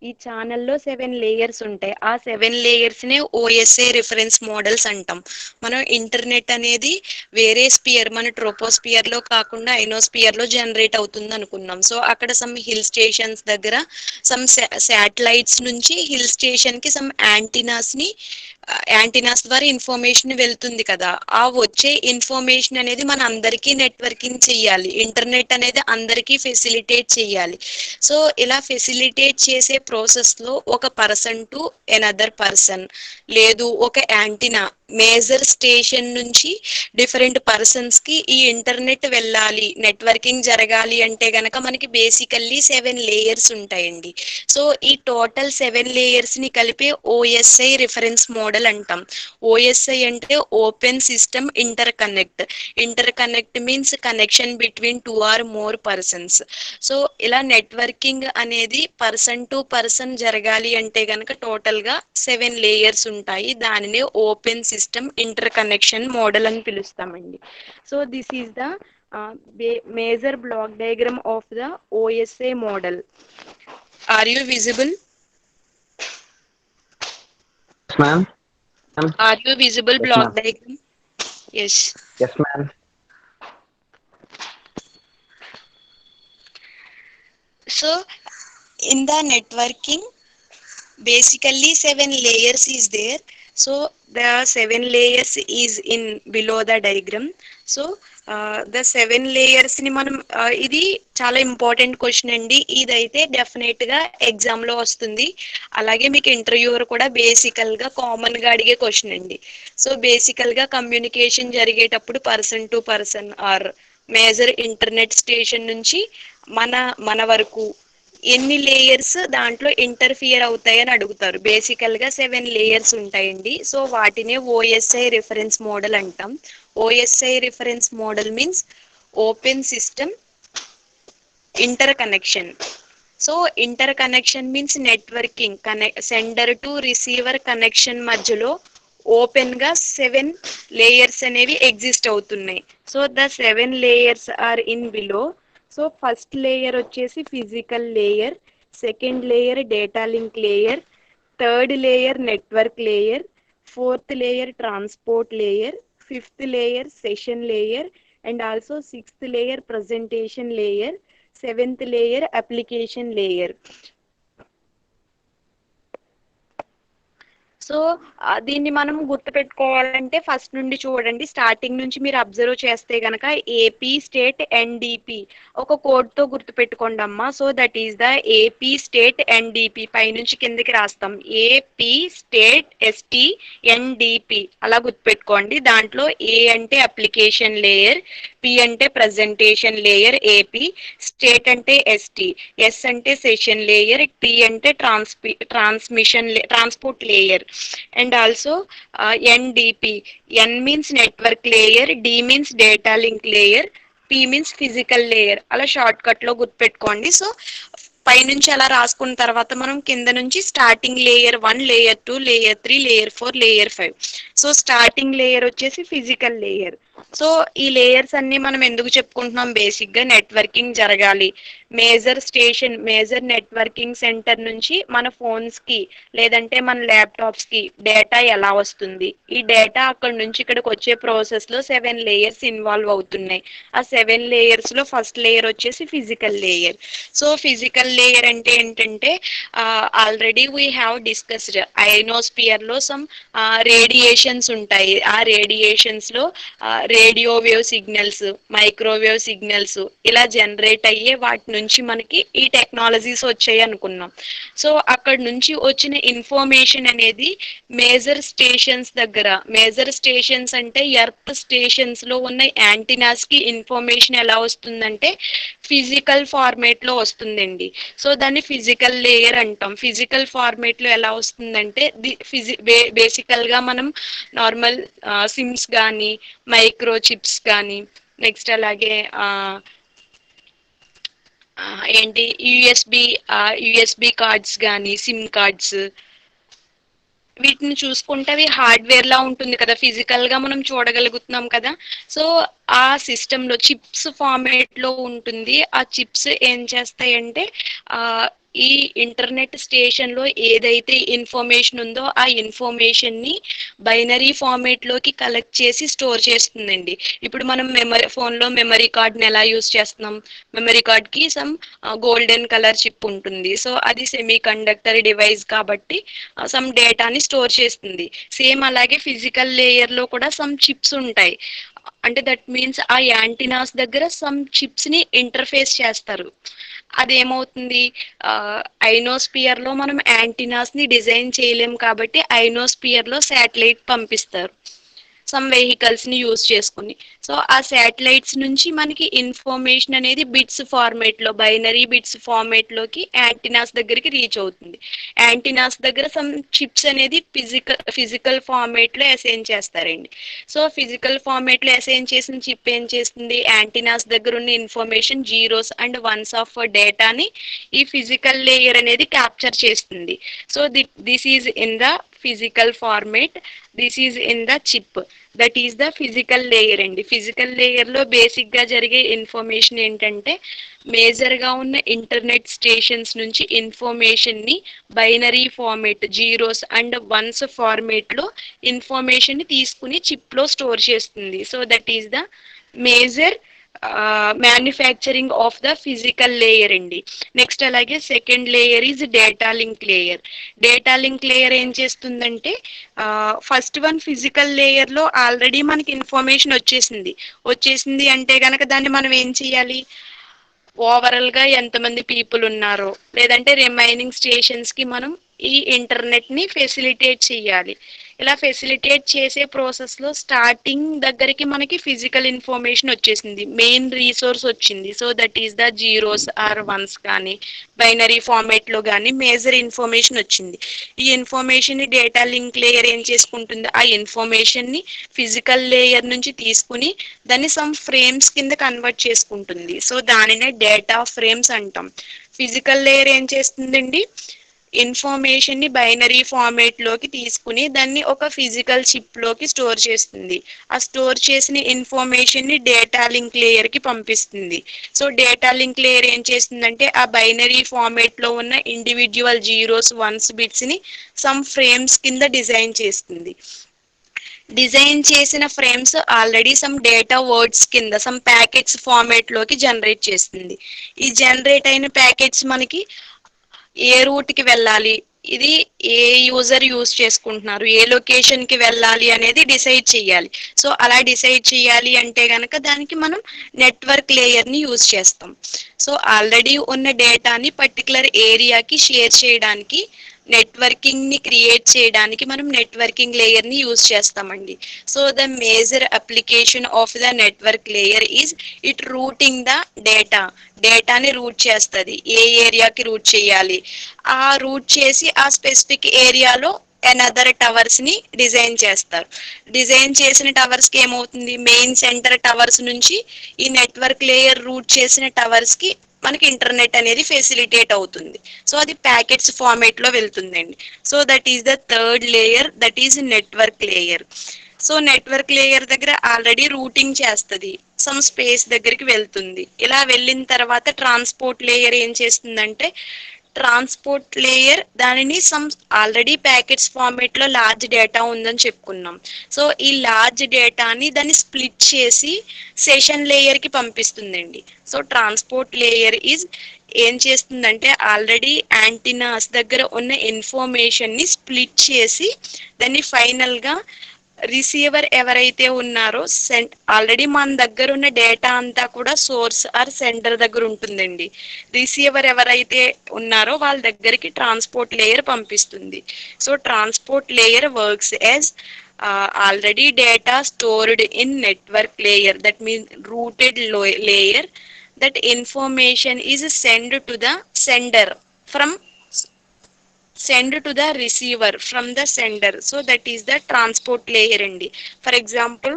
ఈ ఛానల్లో 7 లేయర్స్ ఉంటాయి. ఆ 7 లేయర్స్ నే OSI రిఫరెన్స్ మోడల్స్ అంటాం. మనం ఇంటర్నెట్ అనేది వేరే స్పియర్, మన ట్రోపోస్పియర్ లో కాకుండా ఐనోస్పియర్ లో జనరేట్ అవుతుంది అనుకున్నాం. సో అక్కడ సమ్ హిల్ స్టేషన్స్ దగ్గర సమ్ శాటిలైట్స్ నుంచి హిల్ స్టేషన్ కి సమ్ యాంటీనాస్ ద్వారా ఇన్ఫర్మేషన్ వెళ్తుంది కదా. ఆ వచ్చే ఇన్ఫర్మేషన్ అనేది మన అందరికీ నెట్వర్కింగ్ చెయ్యాలి. ఇంటర్నెట్ అనేది అందరికీ ఫెసిలిటేట్ చెయ్యాలి. సో ఇలా ఫెసిలిటేట్ చేసే ప్రాసెస్ లో ఒక పర్సన్ టు ఎనదర్ పర్సన్, లేదు ఒక యాంటీనా మేజర్ స్టేషన్ నుంచి డిఫరెంట్ పర్సన్స్ కి ఈ ఇంటర్నెట్ వెళ్ళాలి, నెట్వర్కింగ్ జరగాలి అంటే గనక మనకి బేసికల్లీ 7 లేయర్స్ ఉంటాయండి. సో ఈ టోటల్ 7 లేయర్స్ ని కలిపి OSI రిఫరెన్స్ మోడల్ అంటాం. OSI అంటే open system inter connect means connection between 2 or more persons. So ఇలా నెట్వర్కింగ్ అనేది పర్సన్ టు పర్సన్ జరగాలి అంటే గనక టోటల్ గా 7 లేయర్స్ ఉంటాయి. దానినే open system inter connection model అని పిలుస్తామండి. So this is the major block diagram of the OSI model. Are you visible? Yes, ma'am. Are you visible? Yes, block ma'am. diagram? Yes. Yes, ma'am. So in the networking basically 7 layers is there. So the 7 layers is in below the diagram. So the 7 layers ని మనం ఇది చాలా important question అండి. ఇదైతే definite గా exam లో వస్తుంది. అలాగే మీకు ఇంటర్వ్యూవర్ కూడా బేసికల్ గా కామన్ గా అడిగే క్వశ్చన్ అండి. సో బేసికల్ గా కమ్యూనికేషన్ జరిగేటప్పుడు person to person are major internet station నుంచి మన వరకు ఎన్ని లేయర్స్ దాంట్లో ఇంటర్ఫియర్ అవుతాయని అడుగుతారు. బేసికల్ గా 7 లేయర్స్ ఉంటాయండి. సో వాటినే ఓఎస్ఐ రిఫరెన్స్ మోడల్ అంటాం. OSI reference model means open system interconnection. So interconnection means networking sender to receiver connection మధ్యలో ఓపెన్ గా 7 లేయర్స్ అనేవి ఎగ్జిస్ట్ అవుతున్నాయి. So the 7 layers are in below. So first layer వచ్చేసి physical layer, second layer data link layer, third layer network layer, fourth layer transport layer, fifth layer session layer, and also sixth layer presentation layer, seventh layer application layer. So దీన్ని మనం గుర్తుపెట్టుకోవాలంటే first నుండి చూడండి, starting నుంచి మీరు observe చేస్తే గనక AP state NDP ఒక code తో గుర్తుపెట్టుకోండి అమ్మా. So that is the AP state NDP. పైనుంచి కిందకి రాస్తాం ఏపీ స్టేట్ ఎస్టీ ఎన్డిపి అలా గుర్తుపెట్టుకోండి. దాంట్లో ఏ అంటే అప్లికేషన్ లేయర్, పి అంటే ప్రజెంటేషన్ లేయర్ ఏపీ, స్టేట్ అంటే ఎస్టీ, ఎస్ అంటే సెషన్ లేయర్, టి అంటే transport layer, and also NDP. N means network layer, D means data link layer, P means physical layer. అలా short cut లో గుర్తుపెట్టుకోండి. So పైనుంచి అలా రాసుకున్న తర్వాత మనం కింద నుంచి starting layer 1, layer 2, layer 3, layer 4, layer 5. So starting layer వచ్చేసి ఫిజికల్ లేయర్. సో ఈ లేయర్స్ అన్ని మనం ఎందుకు చెప్పుకుంటున్నాం, బేసిక్ గా నెట్వర్కింగ్ జరగాలి. మేజర్ నెట్వర్కింగ్ సెంటర్ నుంచి మన ఫోన్స్ కి లేదంటే మన ల్యాప్టాప్స్ కి డేటా ఎలా వస్తుంది, ఈ డేటా అక్కడ నుంచి ఇక్కడికి వచ్చే ప్రాసెస్ లో 7 లేయర్స్ ఇన్వాల్వ్ అవుతున్నాయి. ఆ 7 లేయర్స్ లో ఫస్ట్ లేయర్ వచ్చేసి physical layer. So physical layer అంటే ఏంటంటే already we have discussed ionosphere లో సమ్ రేడియేషన్స్ ఉంటాయి. ఆ రేడియేషన్స్ లో radio wave signals, microwave signals ఇలా జనరేట్ అయ్యే వాటి నుంచి మనకి ఈ టెక్నాలజీస్ వచ్చాయి అనుకున్నాం. సో అక్కడ నుంచి వచ్చిన ఇన్ఫర్మేషన్ అనేది మేజర్ స్టేషన్స్ దగ్గర, మేజర్ స్టేషన్స్ అంటే ఎర్త్ స్టేషన్స్ లో ఉన్న యాంటీనాస్ కి ఇన్ఫర్మేషన్ ఎలా వస్తుందంటే ఫిజికల్ ఫార్మేట్ లో వస్తుందండి. సో దాన్ని ఫిజికల్ లేయర్ అంటాం. ఫిజికల్ ఫార్మేట్ లో ఎలా వస్తుందంటే బేసికల్ గా మనం నార్మల్ సిమ్స్ కానీ మైక్రో చిప్స్ కానీ నెక్స్ట్ అలాగే ఏంటి యుఎస్బి కార్డ్స్ కానీ సిమ్ కార్డ్స్ వీటిని చూసుకుంటే అవి హార్డ్వేర్ లా ఉంటుంది కదా, ఫిజికల్ గా మనం చూడగలుగుతున్నాం కదా. సో ఆ సిస్టమ్ లో చిప్స్ ఫార్మేట్ లో ఉంటుంది. ఆ చిప్స్ ఏం చేస్తాయంటే ఈ ఇంటర్నెట్ స్టేషన్ లో ఏదైతే ఇన్ఫర్మేషన్ ఉందో ఆ ఇన్ఫర్మేషన్ ని బైనరీ ఫార్మేట్ లోకి కలెక్ట్ చేసి స్టోర్ చేస్తుందండి. ఇప్పుడు మనం ఫోన్ లో మెమరీ కార్డ్ ని ఎలా యూజ్ చేస్తున్నాం, మెమరీ కార్డ్ కి సమ్ గోల్డెన్ కలర్ చిప్ ఉంటుంది. సో అది సెమీ కండక్టర్ డివైస్ కాబట్టి సమ్ డేటాని స్టోర్ చేస్తుంది. సేమ్ అలాగే ఫిజికల్ లేయర్ లో కూడా సమ్ చిప్స్ ఉంటాయి. అంటే దట్ మీన్స్ ఆ యాంటీనాస్ దగ్గర సమ్ చిప్స్ ని ఇంటర్ఫేస్ చేస్తారు. అదేమవుతుంది, ఐనోస్పియర్ లో మనం యాంటీనాస్ ని డిజైన్ చేయలేం కాబట్టి ఐనోస్పియర్ లో శాటిలైట్ పంపిస్తారు సమ్ వెహికల్స్ ని యూజ్ చేసుకుని. సో ఆ శాటిలైట్స్ నుంచి మనకి ఇన్ఫర్మేషన్ అనేది బిట్స్ ఫార్మేట్ లో, బైనరీ బిట్స్ ఫార్మేట్ లోకి యాంటీనాస్ దగ్గరికి రీచ్ అవుతుంది. యాంటీనాస్ దగ్గర సమ్ చిప్స్ అనేది ఫిజికల్ ఫార్మేట్ లో అసైన్ చేస్తారండి. సో ఫిజికల్ ఫార్మేట్ లో అసైన్ చేసిన చిప్ ఏం చేస్తుంది, యాంటీనాస్ దగ్గర ఉన్న information zeros and once of డేటాని ఈ ఫిజికల్ లేయర్ అనేది క్యాప్చర్ చేస్తుంది. So this is in the physical format, this is in the chip, that is the physical layer అండి. ఫిజికల్ లేయర్ లో బేసిక్ గా జరిగే ఇన్ఫర్మేషన్ ఏంటంటే మేజర్ గా ఉన్న ఇంటర్నెట్ స్టేషన్స్ నుంచి ఇన్ఫర్మేషన్ ని binary format zeros and once format లో ఇన్ఫర్మేషన్ ని తీసుకుని చిప్ లో స్టోర్ చేస్తుంది. So that is the major manufacturing of the physical layer అండి. నెక్స్ట్ అలాగే second layer is data link layer. Data link layer ఏం చేస్తుందంటే ఫస్ట్ వన్ ఫిజికల్ లేయర్ లో ఆల్రెడీ మనకి ఇన్ఫర్మేషన్ వచ్చేసింది అంటే గనక దాన్ని మనం ఏం చేయాలి, ఓవరాల్ గా ఎంతమంది పీపుల్ ఉన్నారో లేదంటే రిమైనింగ్ స్టేషన్స్ కి మనం ఈ ఇంటర్నెట్ ని ఫెసిలిటేట్ చేయాలి. ఇలా ఫెసిలిటేట్ చేసే ప్రాసెస్ లో స్టార్టింగ్ దగ్గరికి మనకి ఫిజికల్ ఇన్ఫర్మేషన్ వచ్చేసింది, మెయిన్ రీసోర్స్ వచ్చింది. So that is the zeros or ones కానీ బైనరీ ఫార్మేట్ లో కానీ మేజర్ ఇన్ఫర్మేషన్ వచ్చింది. ఈ ఇన్ఫర్మేషన్ ని డేటా లింక్ లేయర్ ఏం చేసుకుంటుంది, ఆ ఇన్ఫర్మేషన్ ని ఫిజికల్ లేయర్ నుంచి తీసుకుని దాన్ని సమ్ ఫ్రేమ్స్ కింద కన్వర్ట్ చేసుకుంటుంది. సో దానినే డేటా ఫ్రేమ్స్ అంటాం. ఫిజికల్ లేయర్ ఏం చేస్తుందండి, ఇన్ఫర్మేషన్ ని బైనరీ ఫార్మేట్ లోకి తీసుకుని దాన్ని ఒక ఫిజికల్ చిప్ లోకి స్టోర్ చేస్తుంది. ఆ స్టోర్ చేసిన ఇన్ఫర్మేషన్ ని డేటా లింక్ లేయర్ కి పంపిస్తుంది. సో డేటా లింక్ లేయర్ ఏం చేస్తుందంటే ఆ బైనరీ ఫార్మేట్ లో ఉన్న ఇండివిడ్యువల్ జీరోస్ వన్స్ బిట్స్ ని సమ్ ఫ్రేమ్స్ కింద డిజైన్ చేస్తుంది. డిజైన్ చేసిన frames already some data words కింద సమ్ ప్యాకెట్స్ ఫార్మేట్ లోకి జనరేట్ చేస్తుంది. ఈ జనరేట్ అయిన ప్యాకెట్స్ మనకి ఏ రూట్ కి వెళ్ళాలి, ఇది ఏ యూజర్ యూజ్ చేసుకుంటున్నారు, ఏ లొకేషన్ కి వెళ్ళాలి అనేది డిసైడ్ చేయాలి. సో అలా డిసైడ్ చేయాలి అంటే గనక దానికి మనం నెట్వర్క్ లేయర్ ని యూజ్ చేస్తాం. సో ఆల్రెడీ ఉన్న డేటాని పర్టికులర్ ఏరియాకి షేర్ చేయడానికి, నెట్వర్కింగ్ ని క్రియేట్ చేయడానికి మనం నెట్వర్కింగ్ లేయర్ ని యూజ్ చేస్తామండి. So the major application of the network layer is it routing the డేటాని రూట్ చేస్తుంది. ఏ ఏరియాకి రూట్ చేయాలి, ఆ రూట్ చేసి ఆ స్పెసిఫిక్ ఏరియాలో అనదర్ టవర్స్ ని డిజైన్ చేస్తారు. డిజైన్ చేసిన టవర్స్ కి ఏమవుతుంది, మెయిన్ సెంటర్ టవర్స్ నుంచి ఈ నెట్వర్క్ లేయర్ రూట్ చేసిన టవర్స్ కి మనకి ఇంటర్నెట్ అనేది ఫెసిలిటేట్ అవుతుంది. సో అది ప్యాకెట్స్ ఫార్మేట్ లో వెళ్తుందండి. So that is the third layer, that is network layer. So network layer దగ్గర ఆల్రెడీ రూటింగ్ చేస్తుంది, సమ్ స్పేస్ దగ్గరికి వెళ్తుంది. ఇలా వెళ్ళిన తర్వాత ట్రాన్స్పోర్ట్ లేయర్ ఏం చేస్తుందంటే, ట్రాన్స్పోర్ట్ లేయర్ దానిని సమ్ ఆల్రెడీ ప్యాకెట్స్ ఫార్మేట్ లో లార్జ్ డేటా ఉందని చెప్పుకున్నాం. సో ఈ లార్జ్ డేటాని దాన్ని స్ప్లిట్ చేసి సెషన్ లేయర్ కి పంపిస్తుందండి. సో ట్రాన్స్పోర్ట్ లేయర్ ఈజ్ ఏం చేస్తుందంటే ఆల్రెడీ యాంటీనాస్ దగ్గర ఉన్న ఇన్ఫర్మేషన్ ని స్ప్లిట్ చేసి దాన్ని ఫైనల్ గా రిసీవర్ ఎవరైతే ఉన్నారో ఆల్రెడీ మన దగ్గర ఉన్న డేటా అంతా కూడా సోర్స్ ఆర్ సెండర్ దగ్గర ఉంటుందండి. రిసీవర్ ఎవరైతే ఉన్నారో వాళ్ళ దగ్గరికి ట్రాన్స్పోర్ట్ లేయర్ పంపిస్తుంది. So transport layer works as already data stored in network layer, that means rooted layer, that information is sent to the sender from send to the receiver from the sender. So that is the transport layer andi. For example,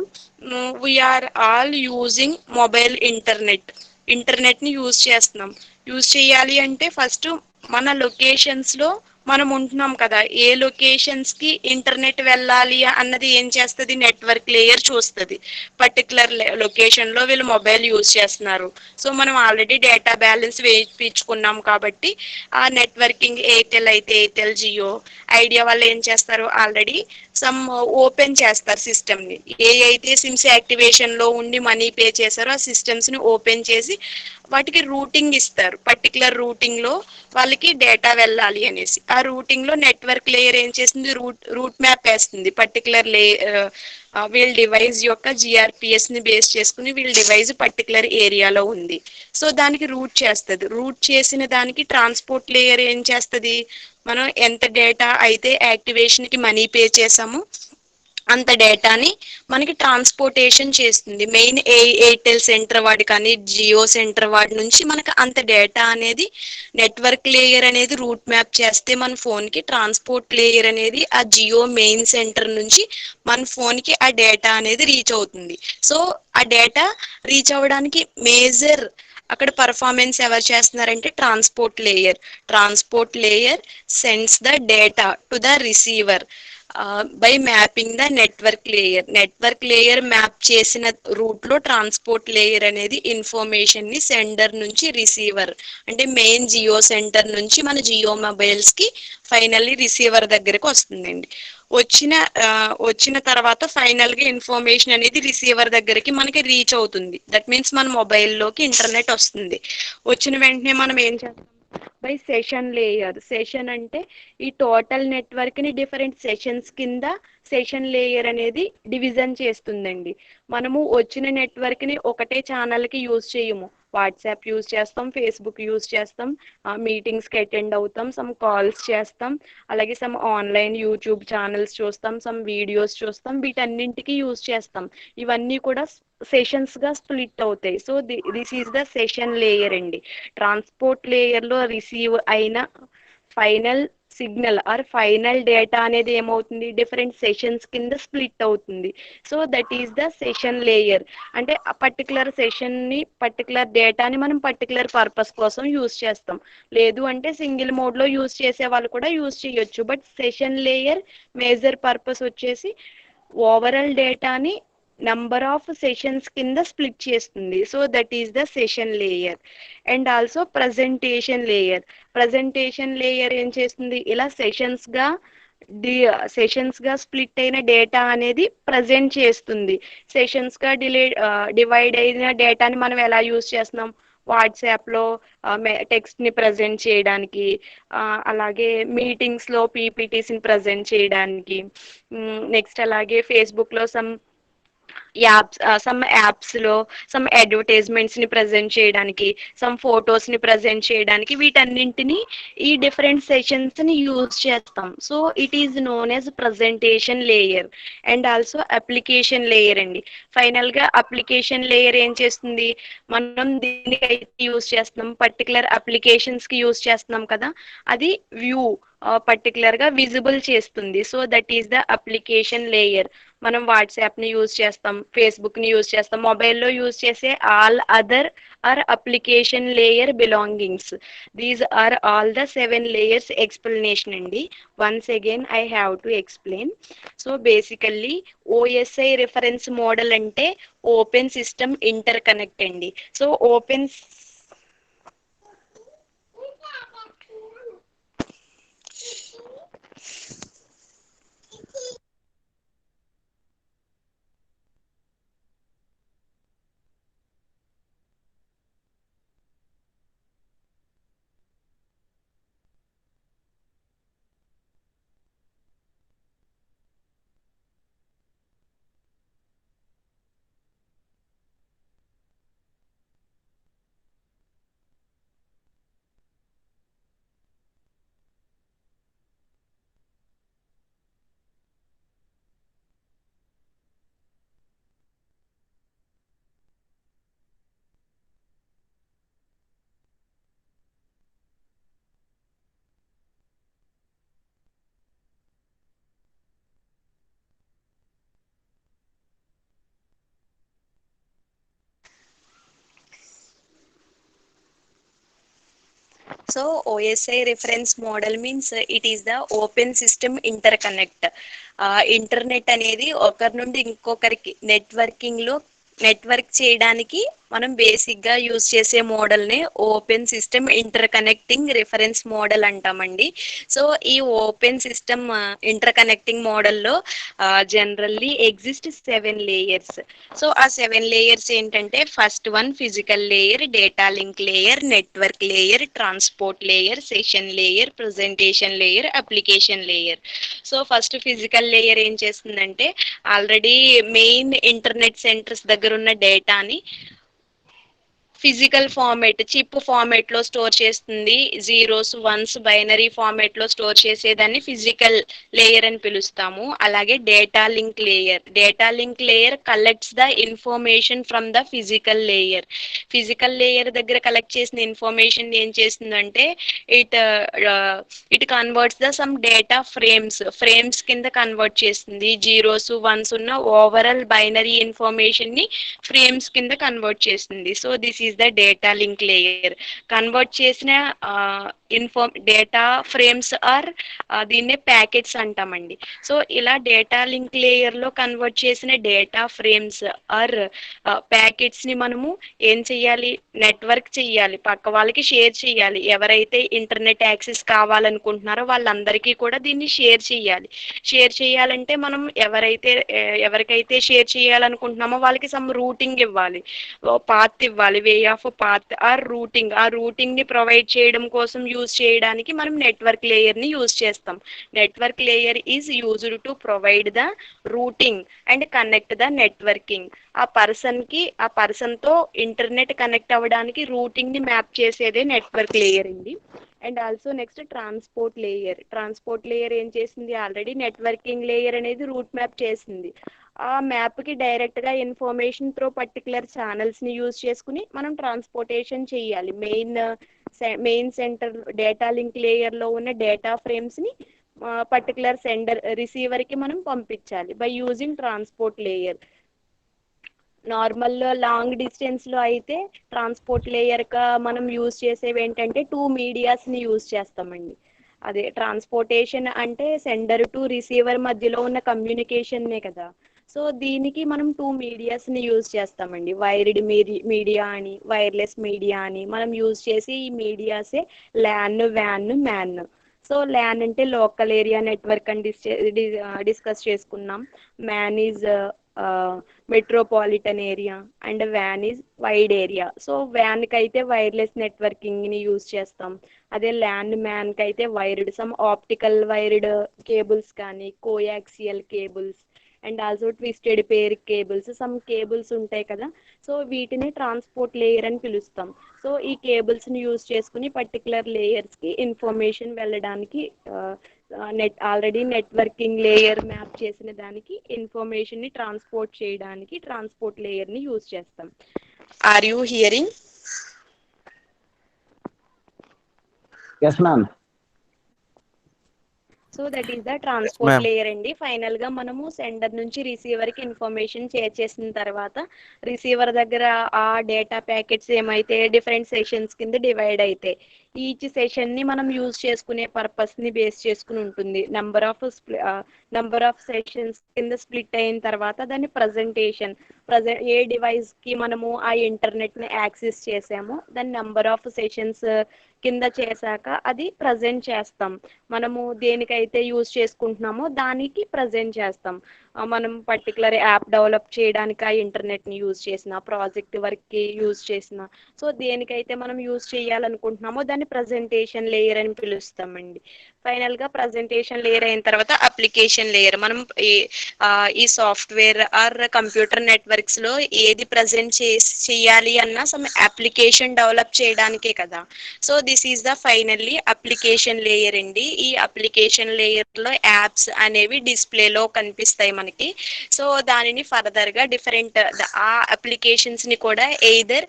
we are all using mobile internet ni use చేస్తున్నాం. Use చేయాలి అంటే first మన locations లో మనం ఉంటున్నాం కదా, ఏ locations కి internet వెళ్ళాలి అన్నది ఏం చేస్తుంది, నెట్వర్క్ లేయర్ చూస్తుంది. పర్టికులర్ లొకేషన్ లో వీళ్ళు మొబైల్ యూజ్ చేస్తున్నారు. సో మనం ఆల్రెడీ డేటా బ్యాలెన్స్ వేయించుకున్నాం కాబట్టి ఆ నెట్వర్కింగ్ ఎయిర్టెల్ అయితే ఎయిర్టెల్, జియో, ఐడియా వాళ్ళు ఏం చేస్తారు, ఆల్రెడీ సమ్ ఓపెన్ చేస్తారు సిస్టమ్ ని. ఏ అయితే సిమ్స్ యాక్టివేషన్ లో ఉండి మనీ పే చేశారో ఆ సిస్టమ్స్ ని ఓపెన్ చేసి వాటికి రూటింగ్ ఇస్తారు. పర్టికులర్ రూటింగ్ లో వాళ్ళకి డేటా వెళ్ళాలి అనేసి ఆ రూటింగ్ లో నెట్వర్క్ లేయర్ ఏం చేస్తుంది, రూట్ మ్యాప్ వేస్తుంది. పర్టికులర్ వీళ్ళ డివైస్ యొక్క జిఆర్పిఎస్ ని బేస్ చేసుకుని వీళ్ళ డివైస్ పర్టికులర్ ఏరియాలో ఉంది. సో దానికి రూట్ చేస్తుంది. రూట్ చేసిన దానికి ట్రాన్స్పోర్ట్ లేయర్ ఏం చేస్తుంది, మనం ఎంత డేటా అయితే యాక్టివేషన్ కి మనీ పే చేసామో అంత డేటాని మనకి ట్రాన్స్పోర్టేషన్ చేస్తుంది. మెయిన్ ఎయిర్టెల్ సెంటర్ వాడి కానీ జియో సెంటర్ వాడి నుంచి మనకి అంత డేటా అనేది నెట్వర్క్ లేయర్ అనేది రూట్ మ్యాప్ చేస్తే మన ఫోన్ కి ట్రాన్స్పోర్ట్ లేయర్ అనేది ఆ జియో మెయిన్ సెంటర్ నుంచి మన ఫోన్ కి ఆ డేటా అనేది రీచ్ అవుతుంది. సో ఆ డేటా రీచ్ అవ్వడానికి మేజర్ అక్కడ పర్ఫార్మెన్స్ ఎవరు చేస్తున్నారంటే transport layer sends the data to the receiver by mapping the network layer map చేసిన రూట్ లో ట్రాన్స్పోర్ట్ లేయర్ అనేది ఇన్ఫర్మేషన్ ని సెండర్ నుంచి రిసీవర్ అంటే మెయిన్ జియో సెంటర్ నుంచి మన జియో మొబైల్స్ కి ఫైనల్లీ రిసీవర్ దగ్గరకు వస్తుందండి. వచ్చిన తర్వాత ఫైనల్ గా ఇన్ఫర్మేషన్ అనేది రిసీవర్ దగ్గరికి మనకి రీచ్ అవుతుంది. దట్ మీన్స్ మన మొబైల్లోకి ఇంటర్నెట్ వస్తుంది. వచ్చిన వెంటనే మనం ఏం చేస్తాం, బై సెషన్ లేయర్. సెషన్ అంటే ఈ టోటల్ నెట్వర్క్ ని డిఫరెంట్ సెషన్స్ కింద సెషన్ లేయర్ అనేది డివిజన్ చేస్తుందండి. మనము వచ్చిన నెట్వర్క్ ని ఒకటే ఛానల్ కి యూజ్ చేయము. వాట్సాప్ యూజ్ చేస్తాం, ఫేస్బుక్ యూజ్ చేస్తాం, మీటింగ్స్ కి అటెండ్ అవుతాం, సమ్ కాల్స్ చేస్తాం, అలాగే సమ్ ఆన్లైన్ యూట్యూబ్ ఛానల్స్ చూస్తాం, సమ్ వీడియోస్ చూస్తాం, వీటన్నింటికి యూజ్ చేస్తాం. ఇవన్నీ కూడా సెషన్స్ గా స్ప్లిట్ అవుతాయి. So this is the session layer అండి. ట్రాన్స్పోర్ట్ లేయర్ లో రిసీవ్ అయిన final signal are final data అనేది ఏమవుతుంది, డిఫరెంట్ సెషన్స్ కింద స్ప్లిట్ అవుతుంది. So that is the session layer. అంటే ఆ పర్టికులర్ సెషన్ ని, పర్టికులర్ డేటాని మనం పర్టికులర్ పర్పస్ కోసం యూజ్ చేస్తాం. లేదు అంటే సింగిల్ మోడ్ లో యూజ్ చేసే వాళ్ళు కూడా యూజ్ చేయొచ్చు. But session layer major purpose వచ్చేసి ఓవరాల్ డేటాని నంబర్ ఆఫ్ సెషన్స్ కింద స్ప్లిట్ చేస్తుంది. So that is the session layer. And also presentation layer. Presentation layer ఏం చేస్తుంది, ఇలా సెషన్స్ గా స్ప్లిట్ అయిన డేటా అనేది ప్రజెంట్ చేస్తుంది. సెషన్స్ గా డివైడ్ అయిన డేటాని మనం ఎలా యూజ్ చేస్తున్నాం, వాట్సాప్ లో టెక్స్ట్ ని ప్రజెంట్ చేయడానికి, అలాగే మీటింగ్స్ లో పీపీటీస్ ని ప్రజెంట్ చేయడానికి, నెక్స్ట్ అలాగే ఫేస్బుక్ లో సమ్ యాప్స్ లో సమ్ అడ్వర్టైజ్మెంట్స్ ని ప్రజెంట్ చేయడానికి, సమ్ ఫొటోస్ ని ప్రజెంట్ చేయడానికి, వీటన్నింటిని ఈ డిఫరెంట్ సెషన్స్ ని యూజ్ చేస్తాం. So it is known as presentation layer. And also application layer అండి. ఫైనల్ గా అప్లికేషన్ లేయర్ ఏం చేస్తుంది, మనం దీనికి యూజ్ చేస్తున్నాం, పర్టికులర్ అప్లికేషన్స్ కి యూజ్ చేస్తున్నాం కదా, అది వ్యూ పర్టికులర్ గా విజిబుల్ చేస్తుంది. So that is the application layer. మనం వాట్సాప్ ని యూజ్ చేస్తాం, ఫేస్బుక్ ని యూజ్ చేస్తాం, మొబైల్లో యూజ్ చేసే all other are application layer belongings. These are all the 7 layers explanation అండి. Once again I have to explain. So basically OSI reference model అంటే open system inter connect అండి. So OSI reference model means it is the open system interconnect. Internet అనేది ఒకరి నుండి ఇంకొకరికి network చేయడానికి మనం basic గా యూజ్ చేసే మోడల్ ని open system inter connecting reference model అంటామండి. సో ఈ ఓపెన్ సిస్టమ్ ఇంటర్ కనెక్టింగ్ మోడల్లో జనరల్లీ ఎగ్జిస్ట్ 7 layers. సో ఆ 7 layers ఏంటంటే, first one physical layer, data link layer, network layer, transport layer, session layer, presentation layer, application layer. So first physical layer ఏం చేస్తుందంటే, already main internet centres దగ్గర ఉన్న డేటాని physical format, chip format లో store చేస్తుంది. Zeros once binary format లో store చేసేదాన్ని physical layer అని పిలుస్తాము. అలాగే data link layer collects the information from the physical layer దగ్గర కలెక్ట్ చేసిన ఇన్ఫర్మేషన్ ఏం చేస్తుందంటే, it converts the sum data frames కింద కన్వర్ట్ చేస్తుంది. జీరోస్ వన్స్ ఉన్న ఓవరాల్ బైనరీ ఇన్ఫర్మేషన్ ని ఫ్రేమ్స్ కింద కన్వర్ట్ చేస్తుంది. So this is is the data link layer. Convert చేసిన డేటా ఫ్రేమ్స్ ఆర్ దీన్నే ప్యాకెట్స్ అంటామండి. సో ఇలా డేటా లింక్ లేయర్ లో కన్వర్ట్ చేసిన డేటా ఫ్రేమ్స్ ఆర్ ప్యాకెట్స్ ని మనము ఏం చెయ్యాలి, నెట్వర్క్ చెయ్యాలి, పక్క వాళ్ళకి షేర్ చెయ్యాలి. ఎవరైతే ఇంటర్నెట్ యాక్సెస్ కావాలనుకుంటున్నారో వాళ్ళందరికీ కూడా దీన్ని షేర్ చెయ్యాలి. షేర్ చేయాలంటే మనం ఎవరికైతే షేర్ చేయాలనుకుంటున్నామో వాళ్ళకి సమ్ రూటింగ్ ఇవ్వాలి, పాత్ ఇవ్వాలి, way of path or routing. ఆ రూటింగ్ ని ప్రొవైడ్ చేయడం కోసం యూజ్ చేయడానికి మనం నెట్వర్క్ లేయర్ ని యూజ్ చేస్తాం. Network layer is used to provide the routing and connect the networking. ఆ పర్సన్ తో ఇంటర్నెట్ కనెక్ట్ అవ్వడానికి రూటింగ్ ని మ్యాప్ చేసేదే నెట్వర్క్ లేయర్ అండి. And also next transport layer. Transport layer ఏం చేసింది, ఆల్రెడీ నెట్వర్కింగ్ లేయర్ అనేది రూట్ మ్యాప్ చేసింది. ఆ మ్యాప్ కి డైరెక్ట్ గా ఇన్ఫర్మేషన్ త్రూ పర్టికులర్ ఛానల్స్ ని యూజ్ చేసుకుని మనం ట్రాన్స్పోర్టేషన్ చేయాలి. Main center data link layer లో ఉన్న డేటా ఫ్రేమ్స్ ని పర్టికులర్ రిసీవర్ కి మనం పంపించాలి by using transport layer. Normal long distance లో అయితే ట్రాన్స్పోర్ట్ లేయర్ గా మనం యూజ్ చేసేవి ఏంటంటే 2 మీడియాస్ ని యూజ్ చేస్తామండి. అదే ట్రాన్స్పోర్టేషన్ అంటే సెండర్ టు రిసీవర్ మధ్యలో ఉన్న కమ్యూనికేషన్ నే కదా. సో దీనికి మనం 2 మీడియాస్ ని యూజ్ చేస్తామండి. వైర్డ్ మీడియా అని, వైర్లెస్ మీడియా అని మనం యూజ్ చేసి ఈ మీడియాసే ల్యాన్, వ్యాన్, మ్యాన్. సో ల్యాన్ అంటే లోకల్ ఏరియా నెట్వర్క్ అని డిస్కస్ చేసుకున్నాం. MAN is metropolitan area and వ్యాన్ ఈజ్ వైడ్ ఏరియా. సో వ్యాన్ కి అయితే వైర్లెస్ నెట్వర్కింగ్ ని యూజ్ చేస్తాం. అదే ల్యాన్ మ్యాన్ కి అయితే wired some optical wired cables కానీ, coaxial cables and also twisted pair cables, some cables ఉంటాయి కదా. సో వీటిని ట్రాన్స్పోర్ట్ లేయర్ అని పిలుస్తాం. సో ఈ కేబుల్స్ ని యూజ్ చేసుకుని పర్టికులర్ లేయర్స్ కి ఇన్ఫర్మేషన్ వెళ్ళడానికి ఆల్రెడీ నెట్వర్కింగ్ లేయర్ మ్యాప్ చేసిన దానికి ఇన్ఫర్మేషన్ ని ట్రాన్స్పోర్ట్ చేయడానికి ట్రాన్స్పోర్ట్ లేయర్ ని యూజ్ చేస్తాం. Are you hearing? Yes ma'am. So that is the transport layer అండి. ఫైనల్ గా మనము సెండర్ నుంచి రిసీవర్ కి ఇన్ఫర్మేషన్ షేర్ చేసిన తర్వాత రిసీవర్ దగ్గర ఆ డేటా ప్యాకెట్స్ ఏమైతే డిఫరెంట్ సెషన్స్ కింద డివైడ్ అయితే ఈచ్ సెషన్ ని మనం యూజ్ చేసుకునే పర్పస్ ని బేస్ చేసుకుని ఉంటుంది. నంబర్ ఆఫ్ సెషన్స్ కింద స్ప్లిట్ అయిన తర్వాత దాని ఏ డివైస్ కి మనము ఆ ఇంటర్నెట్ ని యాక్సెస్ చేసామో దాని నంబర్ ఆఫ్ సెషన్స్ కింద చేశాక అది ప్రజెంట్ చేస్తాం. మనము దేనికైతే యూజ్ చేసుకుంటున్నామో దానికి ప్రజెంట్ చేస్తాం. మనం పర్టికులర్ యాప్ డెవలప్ చేయడానికి ఆ ఇంటర్నెట్ ని యూజ్ చేసిన, ప్రాజెక్ట్ వర్క్ కి యూజ్ చేసిన, సో దేనికైతే మనం యూజ్ చేయాలనుకుంటున్నామో దాన్ని ప్రజెంటేషన్ లేయర్ అని పిలుస్తామండి. ఫైనల్ గా ప్రజెంటేషన్ లేయర్ అయిన తర్వాత అప్లికేషన్ లేయర్. మనం ఈ సాఫ్ట్వేర్ ఆర్ కంప్యూటర్ నెట్వర్క్స్ లో ఏది ప్రజెంట్ చేయాలి అన్నా సమ్ అప్లికేషన్ డెవలప్ చేయడానికే కదా. So this is the finally application layer అండి. ఈ అప్లికేషన్ లేయర్ లో యాప్స్ అనేవి డిస్ప్లేలో కనిపిస్తాయి మనకి. సో దానిని ఫర్దర్ గా డిఫరెంట్ ఆ అప్లికేషన్స్ ని కూడా ఎయిదర్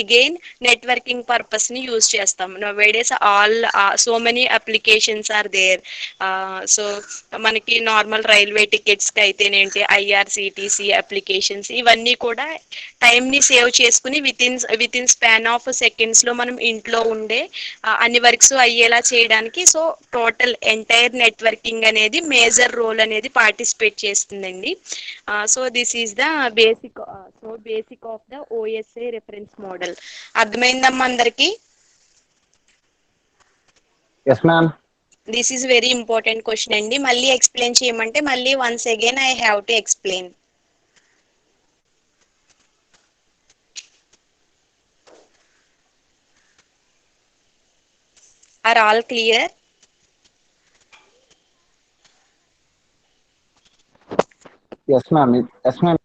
అగైన్ నెట్వర్కింగ్ పర్పస్ ని యూజ్ చేస్తాం. Nowadays so many applications are there. So మనకి నార్మల్ రైల్వే టికెట్స్ కి అయితేనేంటి, IRCTC అప్లికేషన్స్, ఇవన్నీ కూడా టైం ని సేవ్ చేసుకుని within span of seconds లో మనం ఇంట్లో ఉండే అన్ని వర్క్స్ అయ్యేలా చేయడానికి సో టోటల్ ఎంటైర్ నెట్వర్కింగ్ అనేది మేజర్ రోల్ అనేది పార్టిసిపేట్ చేస్తుందండి. So this is the basic of the OSI reference model. అర్థమైందమ్మా అందరికి? Yes ma'am. This is very important question అండి. మళ్ళీ ఎక్స్ప్లెయిన్ చేయమంటే మళ్ళీ once again I have to explain. Are all clear? Yes ma'am. Yes ma'am.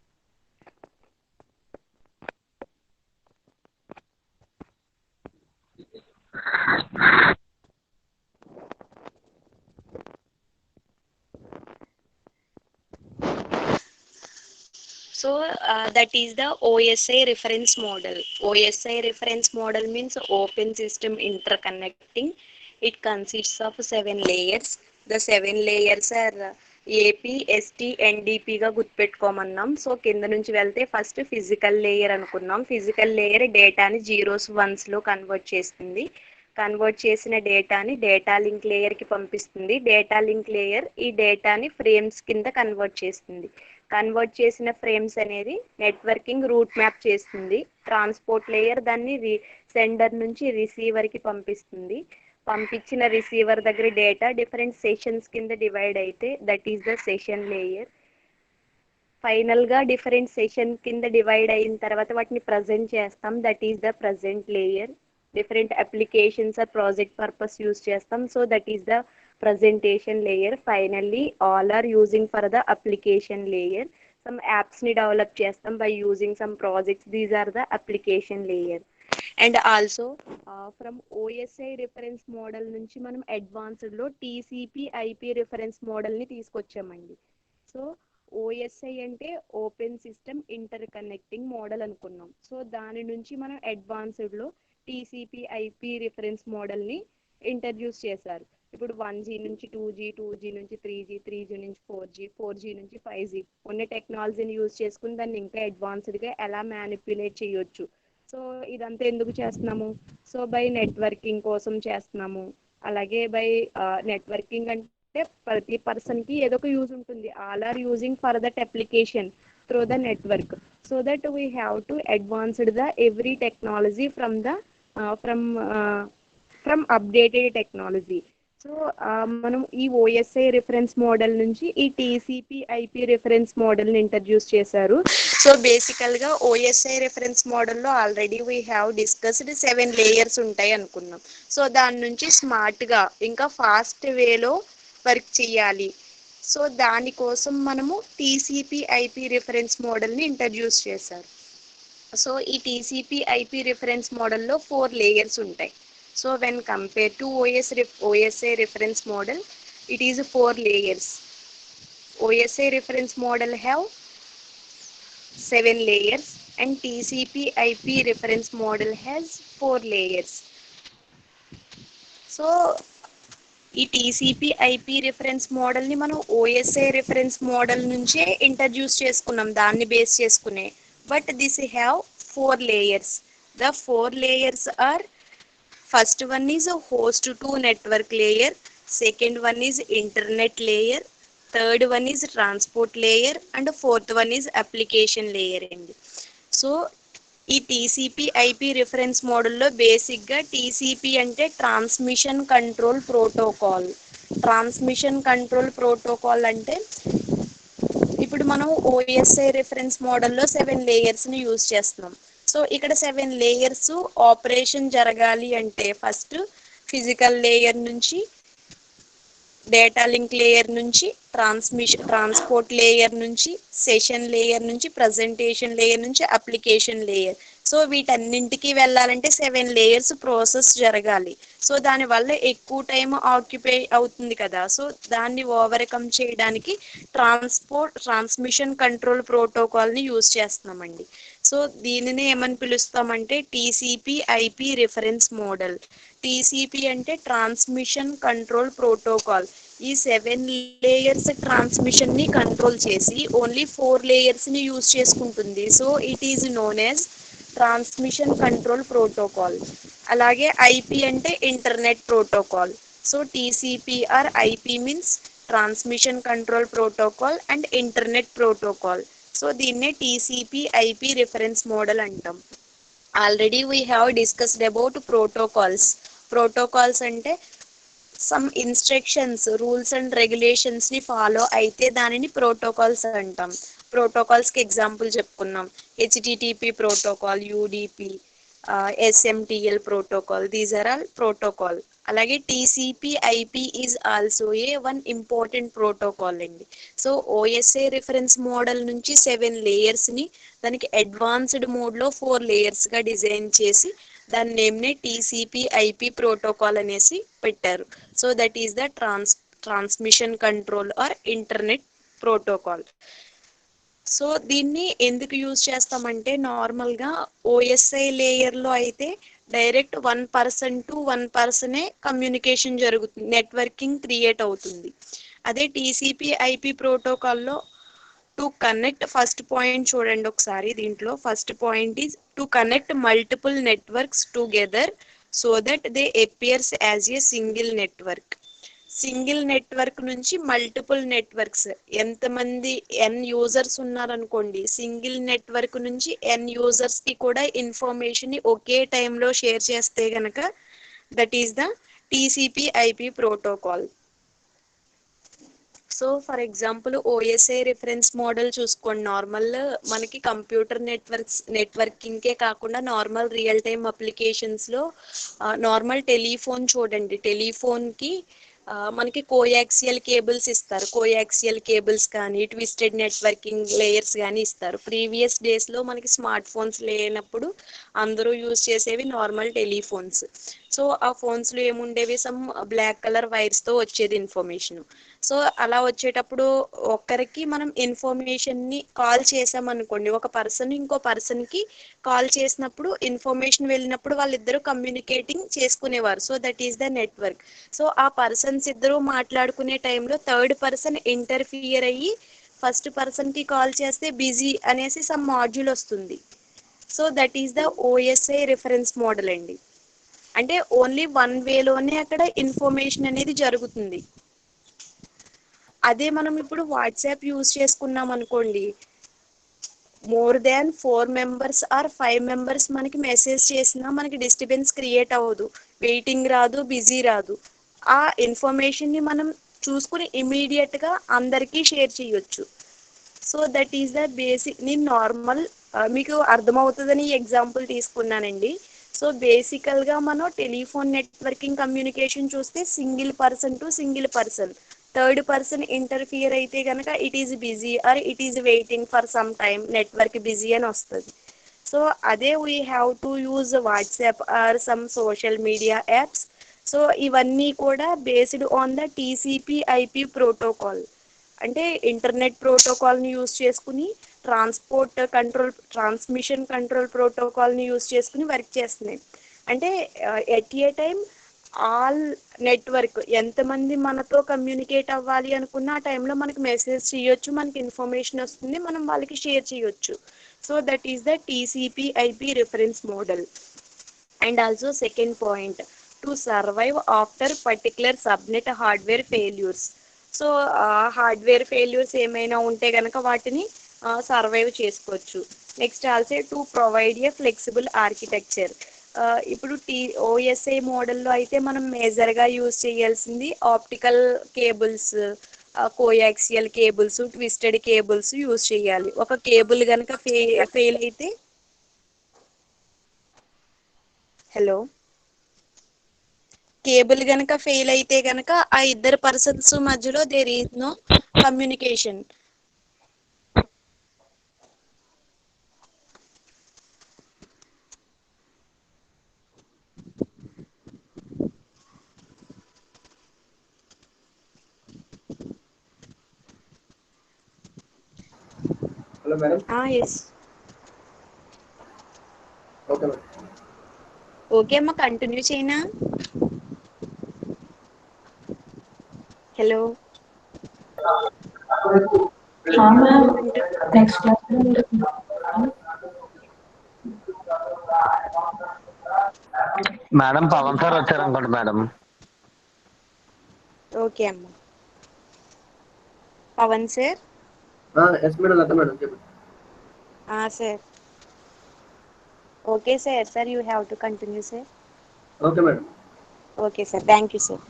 So that is the OSI reference model. OSI reference model means open system interconnecting. It consists of 7 layers. The 7 layers are AP ST ఎన్డిపిగా గుర్తుపెట్టుకోమన్నాం. So కింద నుంచి వెళ్తే first physical layer అనుకున్నాం. Physical layer డేటాని zeros వన్స్లో convert చేస్తుంది. Convert చేసిన డేటాని డేటా లింక్ లేయర్కి పంపిస్తుంది. డేటా లింక్ లేయర్ ఈ డేటాని ఫ్రేమ్స్ కింద కన్వర్ట్ చేస్తుంది. కన్వర్ట్ చేసిన ఫ్రేమ్స్ అనేది నెట్వర్కింగ్ రూట్ మ్యాప్ చేస్తుంది. ట్రాన్స్పోర్ట్ లేయర్ దాన్ని సెండర్ నుంచి రిసీవర్కి పంపిస్తుంది. పంపించిన రిసీవర్ దగ్గర డేటా డిఫరెంట్ సెషన్స్ కింద డివైడ్ అయితే that is the session layer. ఫైనల్గా డిఫరెంట్ సెషన్ కింద డివైడ్ అయిన తర్వాత వాటిని ప్రజెంట్ చేస్తాం. That is the present layer. Different applications are project purpose use చేస్తాం. So that is the presentation layer. Finally all are using for the application layer. Some apps ni develop chestam by using some projects. These are the application layer. And also from OSI reference model nunchi manam advanced lo TCP IP reference model ni తీసుకొచ్చామండి. So OSI అంటే open system interconnecting model అనుకున్నాం. So దాని నుంచి మనం advanced లో TCP IP reference model ని introduce చేశారు. ఇప్పుడు 1G నుంచి 2G, 2G నుంచి 3G, 3G నుంచి 4G, 4G నుంచి 5G ఉన్న టెక్నాలజీని యూజ్ చేసుకుని దాన్ని ఇంకా అడ్వాన్స్డ్గా ఎలా మ్యానిపులేట్ చేయొచ్చు. సో ఇదంతా ఎందుకు చేస్తున్నాము? సో బై నెట్వర్కింగ్ కోసం చేస్తున్నాము. అలాగే బై నెట్వర్కింగ్ అంటే ప్రతి పర్సన్కి ఏదో ఒక యూజ్ ఉంటుంది. All are using for that application through the network. So that we have to advanced the every technology from updated technology. So మనం ఈ OSI రిఫరెన్స్ మోడల్ నుంచి ఈ TCP IP రిఫరెన్స్ మోడల్ని ఇంట్రడ్యూస్ చేశారు. సో బేసికల్గా OSI reference మోడల్లో already we have discussed 7 layers ఉంటాయి అనుకున్నాం. సో దాని నుంచి స్మార్ట్గా ఇంకా ఫాస్ట్ వేలో వర్క్ చేయాలి. సో దానికోసం మనము TCP IP రిఫరెన్స్ మోడల్ని ఇంట్రడ్యూస్ చేశారు. సో ఈ TCP IP రిఫరెన్స్ మోడల్లో 4 లేయర్స్ ఉంటాయి. So when compared to OSI reference model, it is 4 layers. OSI reference model have 7 layers and TCP IP reference model has 4 layers. So ఈ TCP IP reference మోడల్ని మనం OSI reference model నుంచే introduce చేసుకున్నాం, దాన్ని base చేసుకునే. But this have 4 layers. The 4 layers are: first one is a host to network layer, second one is internet layer, third one is transport layer, and fourth one is application layer అండి. So ఈ TCP IP reference మోడల్లో బేసిక్గా TCP అంటే transmission control protocol. Transmission control protocol అంటే ఇప్పుడు మనం OSI reference మోడల్లో 7 లేయర్స్ని use చేస్తున్నాం. సో ఇక్కడ 7 లేయర్స్ ఆపరేషన్ జరగాలి అంటే ఫస్ట్ ఫిజికల్ లేయర్ నుంచి, డేటా లింక్ లేయర్ నుంచి, ట్రాన్స్పోర్ట్ లేయర్ నుంచి, సెషన్ లేయర్ నుంచి, ప్రజెంటేషన్ లేయర్ నుంచి, అప్లికేషన్ లేయర్. సో వీటన్నింటికి వెళ్ళాలంటే 7 లేయర్స్ ప్రాసెస్ జరగాలి. సో దానివల్ల ఎక్కువ టైం ఆక్యుపై అవుతుంది కదా. సో దాన్ని ఓవర్కమ్ చేయడానికి ట్రాన్స్మిషన్ కంట్రోల్ ప్రోటోకాల్ని యూజ్ చేస్తున్నామండి. సో దీనిని ఏమని పిలుస్తామంటే TCP IP reference model. TCP అంటే ట్రాన్స్మిషన్ కంట్రోల్ ప్రోటోకాల్. ఈ 7 లేయర్స్ ట్రాన్స్మిషన్ ని కంట్రోల్ చేసి ఓన్లీ 4 లేయర్స్ ని యూజ్ చేసుకుంటుంది. So it is known as transmission control protocol. అలాగే IP అంటే internet protocol. So TCP or IP means transmission control protocol and internet protocol. So దీన్నే TCP IP reference model అంటాం. Already we have discussed about protocols. Protocols అంటే some instructions, rules and రెగ్యులేషన్స్ని follow అయితే దానిని protocols అంటాం. ప్రోటోకాల్స్కి example చెప్పుకున్నాం. HTTP protocol, UDP, SMTL protocol, these are all protocol. అలాగే TCP IP is also one important protocol అండి. సో OSI రిఫరెన్స్ మోడల్ నుంచి 7 లేయర్స్ని దానికి అడ్వాన్స్డ్ మోడ్లో 4 లేయర్స్గా డిజైన్ చేసి దాని నేమ్ని TCP IP ప్రోటోకాల్ అనేసి పెట్టారు. So that is the transmission control are internet protocol. So దీన్ని ఎందుకు యూజ్ చేస్తామంటే నార్మల్గా OSI లేయర్లో అయితే direct 1 person to 1 person communication జరుగుతుంది, నెట్వర్కింగ్ క్రియేట్ అవుతుంది. అదే టీసీపీ ఐపీ ప్రోటోకాల్లో టు కనెక్ట్ ఫస్ట్ పాయింట్ చూడండి ఒకసారి. దీంట్లో first point is to connect multiple networks together so that they appears as a single network. Single network నుంచి multiple networks, ఎంతమంది ఎన్ users ఉన్నారనుకోండి, సింగిల్ నెట్వర్క్ నుంచి ఎన్ యూజర్స్ కి కూడా ఇన్ఫర్మేషన్ ని ఒకే టైంలో షేర్ చేస్తే గనక that is the TCP IP protocol. So for example OSI reference model చూసుకోండి. నార్మల్ మనకి కంప్యూటర్ నెట్వర్కింగ్కే కాకుండా నార్మల్ రియల్ టైమ్ అప్లికేషన్స్లో నార్మల్ టెలిఫోన్ చూడండి. టెలిఫోన్కి మనకి కోయాక్సియల్ కేబుల్స్ ఇస్తారు. కోయాక్సియల్ కేబుల్స్ కానీ ట్విస్టెడ్ నెట్వర్కింగ్ లేయర్స్ కానీ ఇస్తారు. ప్రీవియస్ డేస్లో మనకి స్మార్ట్ ఫోన్స్ లేనప్పుడు అందరూ యూజ్ చేసేవి నార్మల్ టెలిఫోన్స్. సో ఆ ఫోన్స్లో ఏముండేవి, సమ్ బ్లాక్ కలర్ వైర్స్తో వచ్చేది ఇన్ఫర్మేషన్. సో అలా వచ్చేటప్పుడు ఒక్కరికి మనం ఇన్ఫర్మేషన్ని కాల్ చేసామనుకోండి, ఒక పర్సన్ ఇంకో పర్సన్కి కాల్ చేసినప్పుడు ఇన్ఫర్మేషన్ వెళ్ళినప్పుడు వాళ్ళిద్దరూ కమ్యూనికేటింగ్ చేసుకునేవారు. So that is the network. So ఆ పర్సన్స్ ఇద్దరు మాట్లాడుకునే టైంలో థర్డ్ పర్సన్ ఇంటర్ఫియర్ అయ్యి ఫస్ట్ పర్సన్కి కాల్ చేస్తే బిజీ అనేసి సమ్ మాడ్యూల్ వస్తుంది. So that is the OSI reference model అండి. అంటే ఓన్లీ వన్ వేలోనే అక్కడ ఇన్ఫర్మేషన్ అనేది జరుగుతుంది. అదే మనం ఇప్పుడు వాట్సాప్ యూజ్ చేసుకున్నాం అనుకోండి, more than 4 members or 5 members మనకి మెసేజ్ చేసినా మనకి డిస్టర్బెన్స్ క్రియేట్ అవ్వదు, వెయిటింగ్ రాదు, బిజీ రాదు. ఆ ఇన్ఫర్మేషన్ని మనం చూసుకుని ఇమీడియట్గా అందరికీ షేర్ చేయొచ్చు. So that is the basic. నేను నార్మల్ మీకు అర్థమవుతుందని ఎగ్జాంపుల్ తీసుకున్నానండి. సో బేసికల్గా మనం టెలిఫోన్ నెట్వర్కింగ్ కమ్యూనికేషన్ చూస్తే single person to single person, third person interfere అయితే కనుక it is busy or it is waiting for some time, network busy అని వస్తుంది. సో అదే we have to use WhatsApp or some social media apps. So ఇవన్నీ కూడా based on the TCP IP protocol. అంటే internet ప్రోటోకాల్ని use చేసుకుని transmission control ప్రోటోకాల్ని use చేసుకుని work చేస్తున్నాయి. అంటే at a time all network ఎంతమంది మనతో కమ్యూనికేట్ అవ్వాలి అనుకున్న ఆ టైంలో మనకి మెసేజ్ చేయొచ్చు, మనకి ఇన్ఫర్మేషన్ వస్తుంది, మనం వాళ్ళకి షేర్ చేయొచ్చు. So that is the TCP IP reference model. And also second point, to survive after particular subnet hardware failures. So hardware failures ఏమైనా ఉంటే కనుక వాటిని సర్వైవ్ చేసుకోవచ్చు. Next also to provide a flexible architecture. ఇప్పుడు OSI మోడల్లో అయితే మనం మేజర్గా యూజ్ చేయాల్సింది optical cables, coaxial cables, twisted cables use చేయాలి. ఒక కేబుల్ కనుక ఫెయిల్ అయితే కేబుల్ గనక ఫెయిల్ అయితే గనక ఆ ఇద్దరు పర్సన్స్ మధ్యలో there is no communication. Hello madam. Yes okay madam. Okay అమ్మా, కంటిన్యూ చేయనా? Hello next class madam Pavan sir వచ్చారనుకోండి మేడం. ఓకే అమ్మా. Pavan sir. Yes madam, Latha madam చెప్పండి. Sir. Okay sir. Sir you have to continue sir. Okay madam. Okay sir, thank you sir.